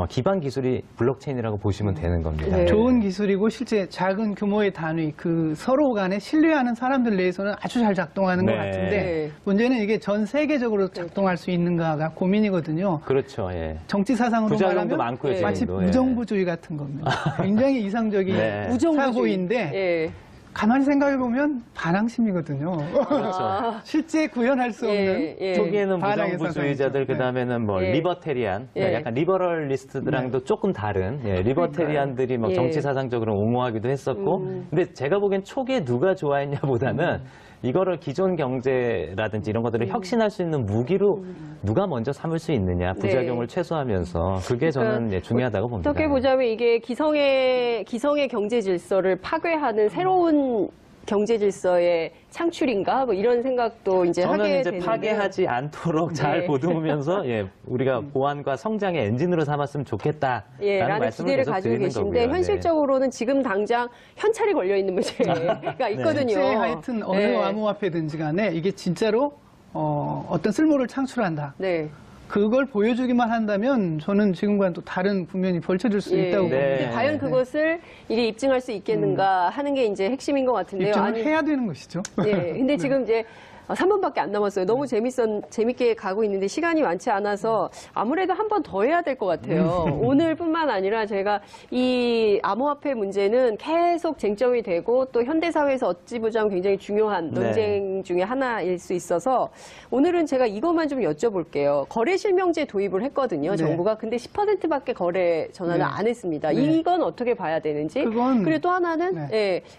기반 기술이 블록체인이라고 보시면 되는 겁니다. 좋은 기술이고 실제 작은 규모의 단위, 그 서로 간에 신뢰하는 사람들 내에서는 아주 잘 작동하는 것 같은데 문제는 이게 전 세계적으로 작동할 수 있는가가 고민이거든요. 그렇죠. 예. 정치 사상으로 부작용도 말하면 많고요, 마치 지금도. 무정부주의 같은 겁니다. 굉장히 이상적인 사고인데 가만히 생각해 보면 반항심이거든요. 그렇죠. 실제 구현할 수 없는 초기에는 반항의 무정부주의자들, 사상이죠. 그 다음에는 뭐 리버테리안, 예. 약간 리버럴리스트들랑도 조금 다른 리버테리안들이 막 예. 정치 사상적으로 옹호하기도 했었고, 근데 제가 보기엔 초기에 누가 좋아했냐보다는 이거를 기존 경제라든지 이런 것들을 혁신할 수 있는 무기로 누가 먼저 삼을 수 있느냐, 부작용을 최소화하면서 그게 저는 중요하다고 봅니다. 어떻게 보자면 이게 기성의 경제 질서를 파괴하는 새로운 경제 질서의 창출인가? 뭐 이런 생각도 이제 저는 하게 이제 되는데 파괴하지 않도록 잘 보듬으면서 우리가 보완과 성장의 엔진으로 삼았으면 좋겠다라는 라는 말씀을 기대를 계속 가지고 드리는 계신데 거고요. 현실적으로는 지금 당장 현찰이 걸려 있는 문제가 있거든요. 실제 하여튼 어느 암호화폐든지 간에 이게 진짜로 어떤 쓸모를 창출한다. 네. 그걸 보여주기만 한다면 저는 지금과는 또 다른 국면이 벌쳐질 수 있다고 봅니다. 근데 과연 그것을 이게 입증할 수 있겠는가 하는 게 이제 핵심인 것 같은데요. 입증을 해야 되는 것이죠. 근데 지금 이제 3분밖에 안 남았어요. 너무 재밌게 가고 있는데 시간이 많지 않아서 아무래도 한 번 더 해야 될 것 같아요. 오늘뿐만 아니라 제가 이 암호화폐 문제는 계속 쟁점이 되고 또 현대사회에서 어찌 보자면 굉장히 중요한 논쟁 중에 하나일 수 있어서 오늘은 제가 이것만 좀 여쭤볼게요. 거래 실명제 도입을 했거든요. 정부가. 근데 10%밖에 거래 전환을 안 했습니다. 이건 어떻게 봐야 되는지. 그리고 또 하나는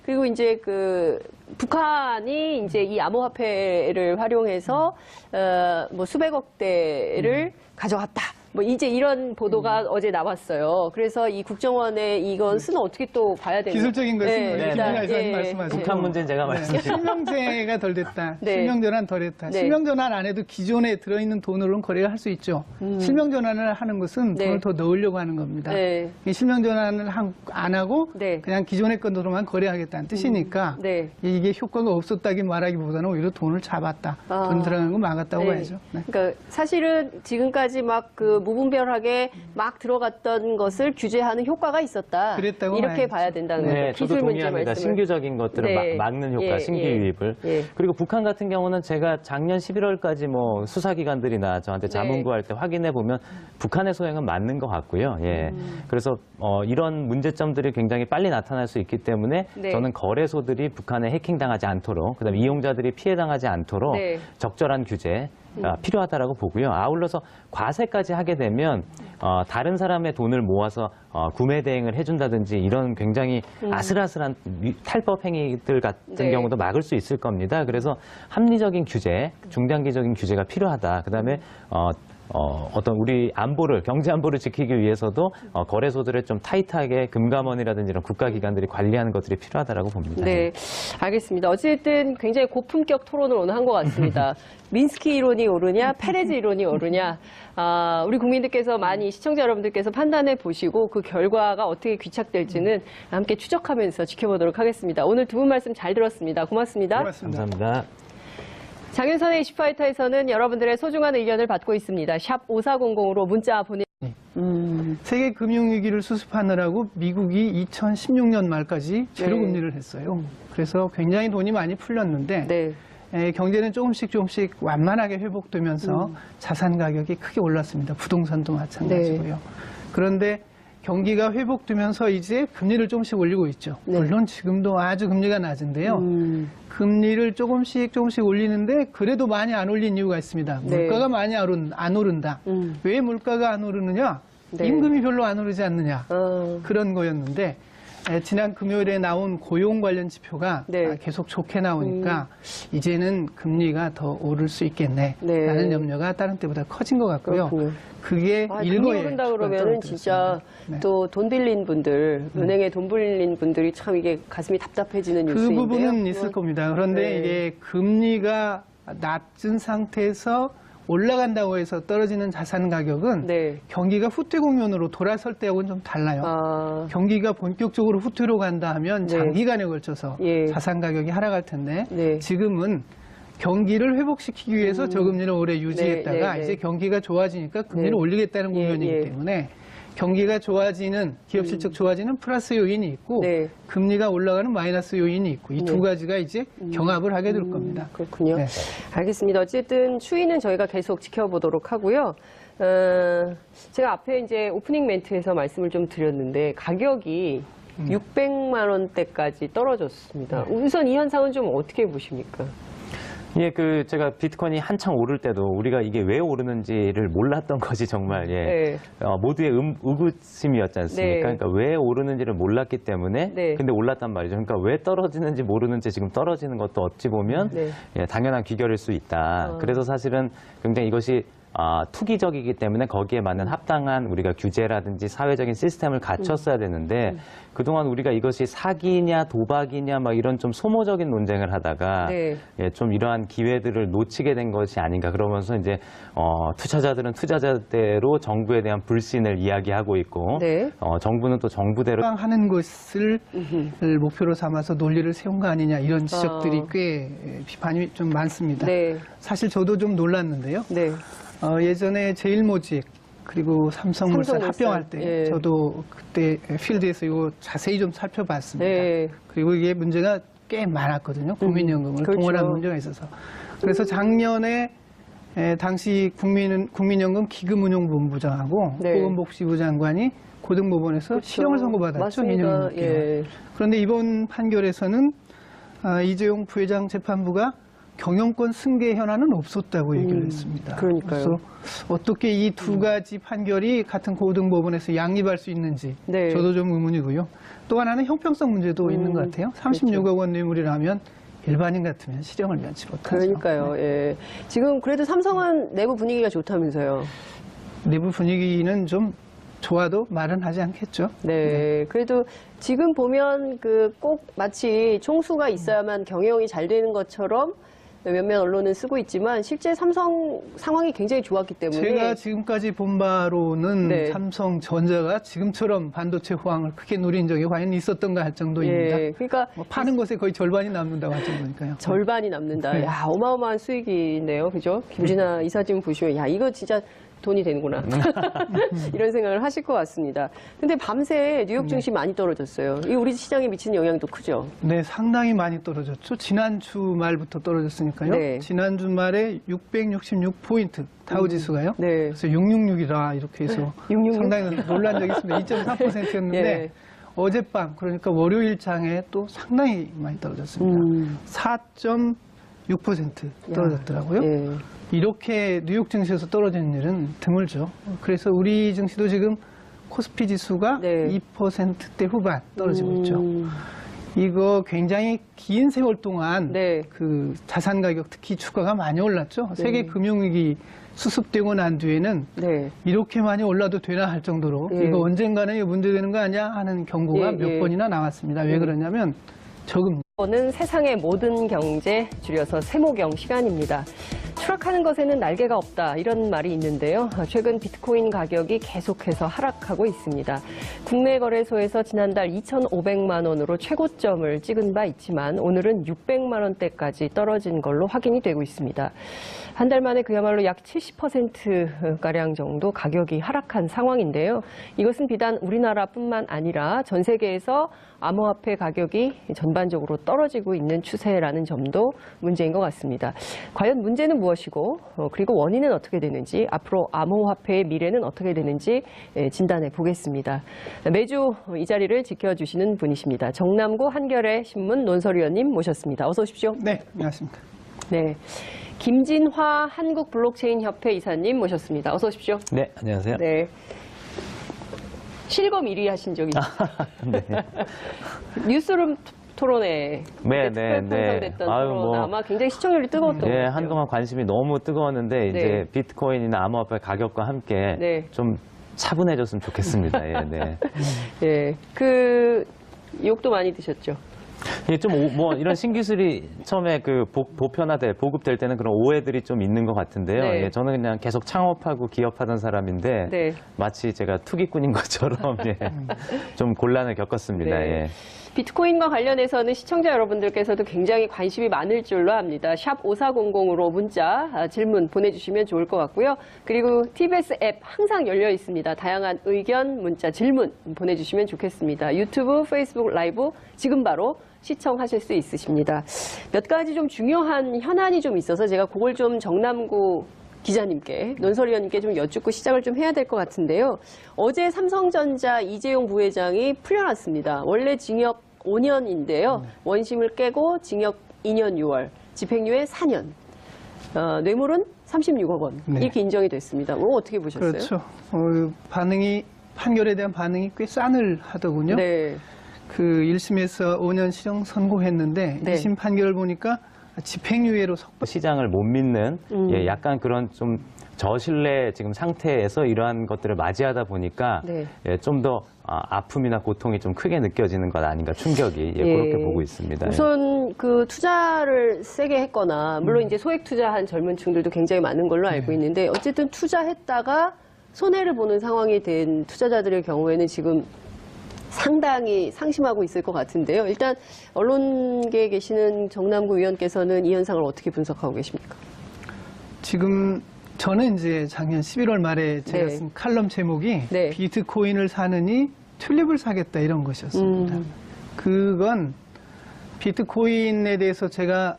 그리고 이제 북한이 이제 이 암호화폐를 활용해서 뭐 수백억 대를 가져갔다. 뭐 이제 이런 보도가 어제 나왔어요. 그래서 이 국정원의 이건 수는 어떻게 또 봐야 되는 기술적인 것은 김민아 이사님 말씀하시고 북한 문제는 제가 말씀드릴게요. 실명제가 덜 됐다. 실명전환 덜 했다. 실명전환 안 해도 기존에 들어있는 돈으로는 거래를 할 수 있죠. 실명전환을 하는 것은 돈을 더 넣으려고 하는 겁니다. 이 실명전환을 안 하고 그냥 기존의 건으로만 거래하겠다는 뜻이니까 이게 효과가 없었다기 말하기보다는 오히려 돈을 잡았다. 돈 들어가는 거 막았다고 봐야죠. 그러니까 사실은 지금까지 막 무분별하게 막 들어갔던 것을 규제하는 효과가 있었다. 그랬다고 이렇게 봐야죠. 봐야 된다는 거죠. 네, 기술 저도 문제 동의합니다. 말씀을. 신규적인 것들을 막는 효과, 신규 유입을. 그리고 북한 같은 경우는 제가 작년 11월까지 뭐 수사기관들이나 저한테 자문 구할 때 확인해 보면 북한의 소행은 맞는 것 같고요. 그래서 이런 문제점들이 굉장히 빨리 나타날 수 있기 때문에 저는 거래소들이 북한에 해킹당하지 않도록, 그다음에 이용자들이 피해당하지 않도록 적절한 규제 필요하다라고 보고요. 아울러서 과세까지 하게 되면 다른 사람의 돈을 모아서 구매 대행을 해준다든지 이런 굉장히 아슬아슬한 탈법 행위들 같은 경우도 막을 수 있을 겁니다. 그래서 합리적인 규제, 중장기적인 규제가 필요하다. 그다음에 어떤 우리 안보를, 경제 안보를 지키기 위해서도 거래소들을 좀 타이트하게 금감원이라든지 이런 국가기관들이 관리하는 것들이 필요하다고 봅니다. 네, 알겠습니다. 어쨌든 굉장히 고품격 토론을 오늘 한 것 같습니다. 민스키 이론이 옳으냐, 페레즈 이론이 옳으냐, 우리 국민들께서 많이 시청자 여러분들께서 판단해 보시고 그 결과가 어떻게 귀착될지는 함께 추적하면서 지켜보도록 하겠습니다. 오늘 두 분 말씀 잘 들었습니다. 고맙습니다. 감사합니다. 장윤선의 이슈파이터에서는 여러분들의 소중한 의견을 받고 있습니다. 샵 5400으로 문자 보내. 세계 금융위기를 수습하느라고 미국이 2016년 말까지 제로 금리를 했어요. 그래서 굉장히 돈이 많이 풀렸는데 경제는 조금씩 완만하게 회복되면서 자산 가격이 크게 올랐습니다. 부동산도 마찬가지고요. 그런데 경기가 회복되면서 이제 금리를 조금씩 올리고 있죠. 물론 지금도 아주 금리가 낮은데요. 금리를 조금씩 올리는데 그래도 많이 안 올린 이유가 있습니다. 물가가 많이 안 오른다. 왜 물가가 안 오르느냐? 임금이 별로 안 오르지 않느냐. 그런 거였는데 지난 금요일에 나온 고용 관련 지표가 계속 좋게 나오니까 이제는 금리가 더 오를 수 있겠네 라는 염려가 다른 때보다 커진 것 같고요. 그게 금리 오른다 그러면은 진짜 또 돈 빌린 분들, 은행에 돈 빌린 분들이 참 이게 가슴이 답답해지는 뉴스인데요. 그 부분은 있을 겁니다. 그런데 이게 금리가 낮은 상태에서 올라간다고 해서 떨어지는 자산 가격은 경기가 후퇴 국면으로 돌아설 때하고는 좀 달라요. 경기가 본격적으로 후퇴로 간다 하면 장기간에 걸쳐서 자산 가격이 하락할 텐데 지금은 경기를 회복시키기 위해서 저금리를 오래 유지했다가 이제 경기가 좋아지니까 금리를 올리겠다는 국면이기 때문에 경기가 좋아지는, 기업 실적 좋아지는 플러스 요인이 있고 금리가 올라가는 마이너스 요인이 있고 이 두 가지가 이제 경합을 하게 될 겁니다. 그렇군요. 알겠습니다. 어쨌든 추이는 저희가 계속 지켜보도록 하고요. 제가 앞에 이제 오프닝 멘트에서 말씀을 좀 드렸는데 가격이 600만 원대까지 떨어졌습니다. 우선 이 현상은 좀 어떻게 보십니까? 예, 제가 비트코인이 한창 오를 때도 우리가 이게 왜 오르는지를 몰랐던 것이 정말, 예. 모두의 의구심이었지 않습니까? 네. 그러니까 왜 오르는지를 몰랐기 때문에, 네. 근데 올랐단 말이죠. 그러니까 왜 떨어지는지 모르는지 지금 떨어지는 것도 어찌 보면, 네. 예, 당연한 귀결일 수 있다. 그래서 사실은 굉장히 이것이 투기적이기 때문에 거기에 맞는 합당한 우리가 규제라든지 사회적인 시스템을 갖췄어야 되는데 그동안 우리가 이것이 사기냐 도박이냐 막 이런 좀 소모적인 논쟁을 하다가 네. 예, 좀 이러한 기회들을 놓치게 된 것이 아닌가 그러면서 이제 투자자들은 투자자대로 정부에 대한 불신을 이야기하고 있고 네. 정부는 또 정부대로 하는 것을 목표로 삼아서 논리를 세운 거 아니냐 이런 지적들이 꽤 비판이 좀 많습니다. 네. 사실 저도 좀 놀랐는데요. 네. 예전에 제일모직 그리고 삼성물산 합병할 때 예. 저도 그때 필드에서 이거 자세히 좀 살펴봤습니다. 네. 그리고 이게 문제가 꽤 많았거든요. 국민연금을 그렇죠. 동원한 문제가 있어서. 그래서 작년에 당시 국민연금 기금운용본부장하고 네. 보건복지부 장관이 고등법원에서 그렇죠. 실형을 선고받았죠. 맞습니다. 2년 6개월. 예. 그런데 이번 판결에서는 이재용 부회장 재판부가 경영권 승계 현안은 없었다고 얘기를 했습니다. 그러니까요. 그래서 어떻게 이 두 가지 판결이 같은 고등법원에서 양립할 수 있는지 네. 저도 좀 의문이고요. 또 하나는 형평성 문제도 있는 것 같아요. 36억 원 뇌물이라면 일반인 같으면 실형을 면치 못하죠. 그러니까요. 예. 지금 그래도 삼성은 내부 분위기가 좋다면서요. 내부 분위기는 좀 좋아도 말은 하지 않겠죠. 네. 그래도 지금 보면 꼭 마치 총수가 있어야만 경영이 잘 되는 것처럼 몇몇 언론은 쓰고 있지만 실제 삼성 상황이 굉장히 좋았기 때문에 제가 지금까지 본 바로는 네. 삼성전자가 지금처럼 반도체 호황을 크게 누린 적이 과연 있었던가 할 정도입니다. 예. 그러니까 파는 것에 거의 절반이 남는다고 할 정도니까요. 절반이 남는다. 네. 야, 어마어마한 수익이네요. 그죠? 김진아 이사진 보시면 야, 이거 진짜 돈이 되는구나. 이런 생각을 하실 것 같습니다. 근데 밤새 뉴욕 증시 많이 떨어졌어요. 이 우리 시장에 미치는 영향도 크죠. 네, 상당히 많이 떨어졌죠. 지난주 말부터 떨어졌으니까요. 네. 지난 주말에 666포인트 다우지수가요. 네. 그래서 666이라 이렇게 해서 666? 상당히 놀란 적이 있습니다. 2.4%였는데 예. 어젯밤 그러니까 월요일 장에 또 상당히 많이 떨어졌습니다. 4.6% 떨어졌더라고요. 예. 이렇게 뉴욕 증시에서 떨어지는 일은 드물죠. 그래서 우리 증시도 지금 코스피 지수가 네. 2%대 후반 떨어지고 있죠. 이거 굉장히 긴 세월 동안 네. 그 자산 가격 특히 주가가 많이 올랐죠. 세계 금융위기 수습되고 난 뒤에는 네. 이렇게 많이 올라도 되나 할 정도로 예. 이거 언젠가는 이거 문제되는 거 아니야 하는 경고가 예, 몇 예. 번이나 나왔습니다. 왜 그러냐면 저금 는 세상의 모든 경제, 줄여서 세모경 시간입니다. 추락하는 것에는 날개가 없다 이런 말이 있는데요. 최근 비트코인 가격이 계속해서 하락하고 있습니다. 국내 거래소에서 지난달 2,500만 원으로 최고점을 찍은 바 있지만 오늘은 600만 원대까지 떨어진 걸로 확인이 되고 있습니다. 한 달 만에 그야말로 약 70%가량 정도 가격이 하락한 상황인데요. 이것은 비단 우리나라뿐만 아니라 전 세계에서 암호화폐 가격이 전반적으로 떨어지고 있는 추세라는 점도 문제인 것 같습니다. 과연 문제는 무엇이고 그리고 원인은 어떻게 되는지 앞으로 암호화폐의 미래는 어떻게 되는지 진단해 보겠습니다. 매주 이 자리를 지켜주시는 분이십니다. 정남구 한겨레 신문 논설위원님 모셨습니다. 어서 오십시오. 네, 안녕하십니까. 네, 김진화 한국블록체인협회 이사님 모셨습니다. 어서 오십시오. 네, 안녕하세요. 네. 실검 1위 하신 적이 네. 뉴스룸 토론회 네, 특별 네. 편성됐던 아유, 토론 뭐. 아마 굉장히 시청률이 뜨거웠던 것 네, 같아요. 한동안 관심이 너무 뜨거웠는데 네. 이제 비트코인이나 암호화폐 가격과 함께 네. 좀 차분해졌으면 좋겠습니다. 예, 네. 예, 욕도 많이 드셨죠. 예, 좀 이런 신기술이 처음에 보급될 때는 그런 오해들이 좀 있는 것 같은데요. 네. 예, 저는 그냥 계속 창업하고 기업하던 사람인데 네. 마치 제가 투기꾼인 것처럼 예, 좀 곤란을 겪었습니다. 네. 예. 비트코인과 관련해서는 시청자 여러분들께서도 굉장히 관심이 많을 줄로 압니다. 샵 5400으로 문자 질문 보내주시면 좋을 것 같고요. 그리고 TBS 앱 항상 열려 있습니다. 다양한 의견, 문자, 질문 보내주시면 좋겠습니다. 유튜브, 페이스북 라이브 지금 바로 시청하실 수 있으십니다. 몇 가지 좀 중요한 현안이 좀 있어서 제가 그걸 좀 정남구 기자님께, 논설위원님께 좀 여쭙고 시작을 좀 해야 될 것 같은데요. 어제 삼성전자 이재용 부회장이 풀려났습니다. 원래 징역 5년인데요. 원심을 깨고 징역 2년 6월, 집행유예 4년, 뇌물은 36억 원 이렇게 인정이 됐습니다. 오늘 어떻게 보셨어요? 그렇죠. 판결에 대한 반응이 꽤 싸늘하더군요. 네. 그 1심에서 5년 실형 선고했는데 네. 2심 판결을 보니까 집행유예로 시장을 못 믿는 예, 약간 그런 좀 저신뢰 지금 상태에서 이러한 것들을 맞이하다 보니까 네. 예, 좀 더 아픔이나 고통이 좀 크게 느껴지는 것 아닌가 충격이 예, 그렇게 보고 있습니다. 우선 그 투자를 세게 했거나 물론 이제 소액 투자한 젊은 층들도 굉장히 많은 걸로 알고 있는데 어쨌든 투자했다가 손해를 보는 상황이 된 투자자들의 경우에는 지금 상당히 상심하고 있을 것 같은데요. 일단 언론계에 계시는 정남구 위원께서는 이 현상을 어떻게 분석하고 계십니까? 지금 저는 이제 작년 11월 말에 제가 쓴 칼럼 제목이 비트코인을 사느니 튤립을 사겠다 이런 것이었습니다. 그건 비트코인에 대해서 제가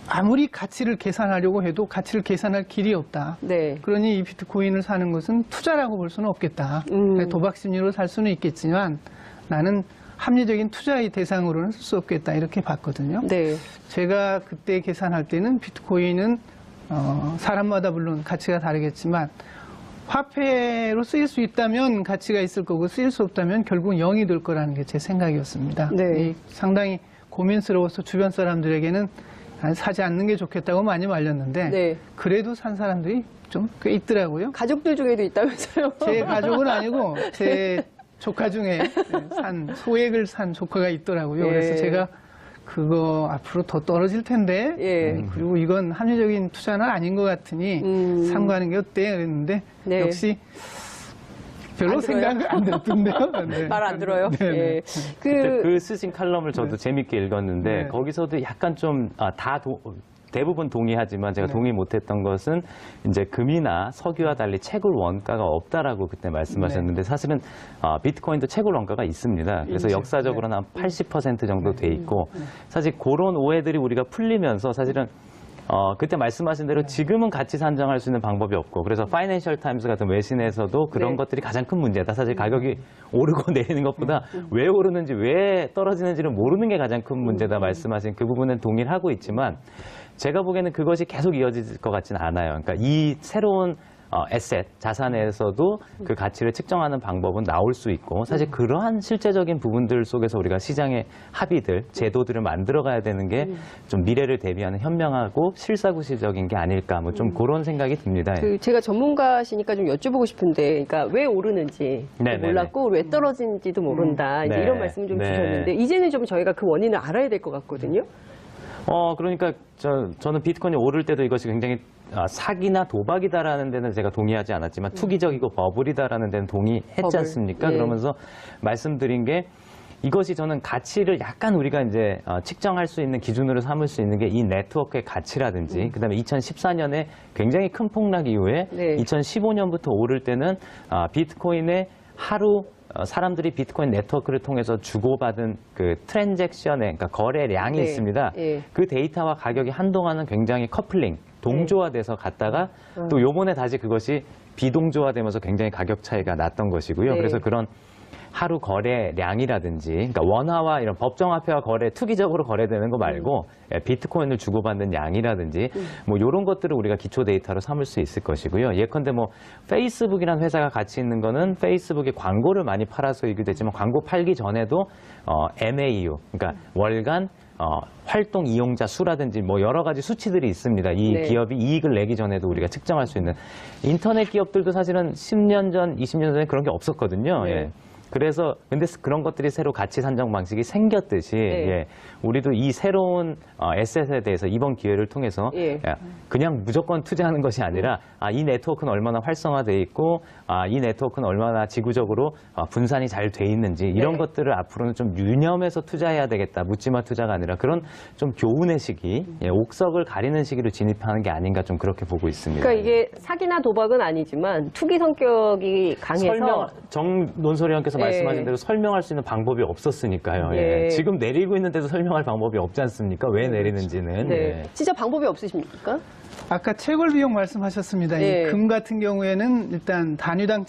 아무리 가치를 계산하려고 해도 가치를 계산할 길이 없다. 그러니 이 비트코인을 사는 것은 투자라고 볼 수는 없겠다. 도박 심리로 살 수는 있겠지만 나는 합리적인 투자의 대상으로는 쓸 수 없겠다. 이렇게 봤거든요. 제가 그때 계산할 때는 비트코인은 사람마다 물론 가치가 다르겠지만 화폐로 쓰일 수 있다면 가치가 있을 거고 쓰일 수 없다면 결국은 0이 될 거라는 게 제 생각이었습니다. 상당히 고민스러워서 주변 사람들에게는 사지 않는 게 좋겠다고 많이 말렸는데 그래도 산 사람들이 좀 꽤 있더라고요. 가족들 중에도 있다면서요? 제 가족은 아니고 제 조카 중에 소액을 산 조카가 있더라고요. 그래서 제가 그거 앞으로 더 떨어질 텐데 그리고 이건 합리적인 투자는 아닌 것 같으니 삼가하는 게 어때? 그랬는데 역시 별로 생각 안 들었던데요. 말 안 들어요? 그 쓰신 칼럼을 저도 재밌게 읽었는데 거기서도 약간 좀 대부분 동의하지만 제가 동의 못했던 것은 이제 금이나 석유와 달리 채굴 원가가 없다라고 그때 말씀하셨는데 사실은 비트코인도 채굴 원가가 있습니다. 그래서 역사적으로는 한 80% 정도 돼 있고 사실 그런 오해들이 우리가 풀리면서 사실은 그때 말씀하신 대로 지금은 가치 산정할 수 있는 방법이 없고 그래서 파이낸셜 타임스 같은 외신에서도 그런 것들이 가장 큰 문제다. 사실 가격이 오르고 내리는 것보다 왜 오르는지 왜 떨어지는지를 모르는 게 가장 큰 문제다 말씀하신 그 부분은 동의를 하고 있지만 제가 보기에는 그것이 계속 이어질 것 같지는 않아요. 그러니까 이 새로운 에셋, 자산에서도 그 가치를 측정하는 방법은 나올 수 있고 사실 그러한 실제적인 부분들 속에서 우리가 시장의 합의들, 제도들을 만들어가야 되는 게 좀 미래를 대비하는 현명하고 실사구시적인 게 아닐까 뭐 좀 그런 생각이 듭니다. 제가 전문가시니까 좀 여쭤보고 싶은데 그러니까 왜 오르는지 몰랐고 왜 떨어지는지도 모른다 이제 이런 말씀을 좀 주셨는데 이제는 좀 저희가 그 원인을 알아야 될 것 같거든요. 그러니까 저는 비트코인이 오를 때도 이것이 굉장히 사기나 도박이다라는 데는 제가 동의하지 않았지만 투기적이고 버블이다라는 데는 동의했지 않습니까? 그러면서 말씀드린 게 이것이 저는 가치를 약간 우리가 이제 측정할 수 있는 기준으로 삼을 수 있는 게 이 네트워크의 가치라든지 그다음에 2014년에 굉장히 큰 폭락 이후에 2015년부터 오를 때는 비트코인의 하루 사람들이 비트코인 네트워크를 통해서 주고받은 그 트랜잭션의 그러니까 거래량이 있습니다. 그 데이터와 가격이 한동안은 굉장히 커플링, 동조화돼서 갔다가 또 요번에 다시 그것이 비동조화되면서 굉장히 가격 차이가 났던 것이고요. 그래서 그런 하루 거래량이라든지 그러니까 원화와 이런 법정화폐와 투기적으로 거래되는 거 말고 비트코인을 주고받는 양이라든지 뭐 이런 것들을 우리가 기초 데이터로 삼을 수 있을 것이고요. 예컨대 뭐 페이스북이라는 회사가 가치 있는 거는 페이스북에 광고를 많이 팔아서이기도 되지만 광고 팔기 전에도 MAU 그러니까 월간 활동 이용자 수라든지 뭐 여러 가지 수치들이 있습니다. 이 기업이 이익을 내기 전에도 우리가 측정할 수 있는 인터넷 기업들도 사실은 10년 전, 20년 전에 그런 게 없었거든요. 그래서 근데 그런 것들이 새로 가치 산정 방식이 생겼듯이 우리도 이 새로운 에셋에 대해서 이번 기회를 통해서 그냥 무조건 투자하는 것이 아니라 이 네트워크는 얼마나 활성화되어 있고 이 네트워크는 얼마나 지구적으로 분산이 잘 돼 있는지 이런 것들을 앞으로는 좀 유념해서 투자해야 되겠다. 묻지마 투자가 아니라 그런 좀 교훈의 시기, 옥석을 가리는 시기로 진입하는 게 아닌가 좀 그렇게 보고 있습니다. 그러니까 이게 사기나 도박은 아니지만 투기 성격이 강해서 정 논설위원께서 앞서서 말씀하신 대로 설명할 수 있는 방법이 없었으니까요. 예. 지금 내리고 있는데도 설명할 방법이 없지 않습니까? 왜 내리는지는. 네. 진짜 방법이 없으십니까? 아까 채굴 비용 말씀하셨습니다. 예. 이 금 같은 경우에는 일단 단위당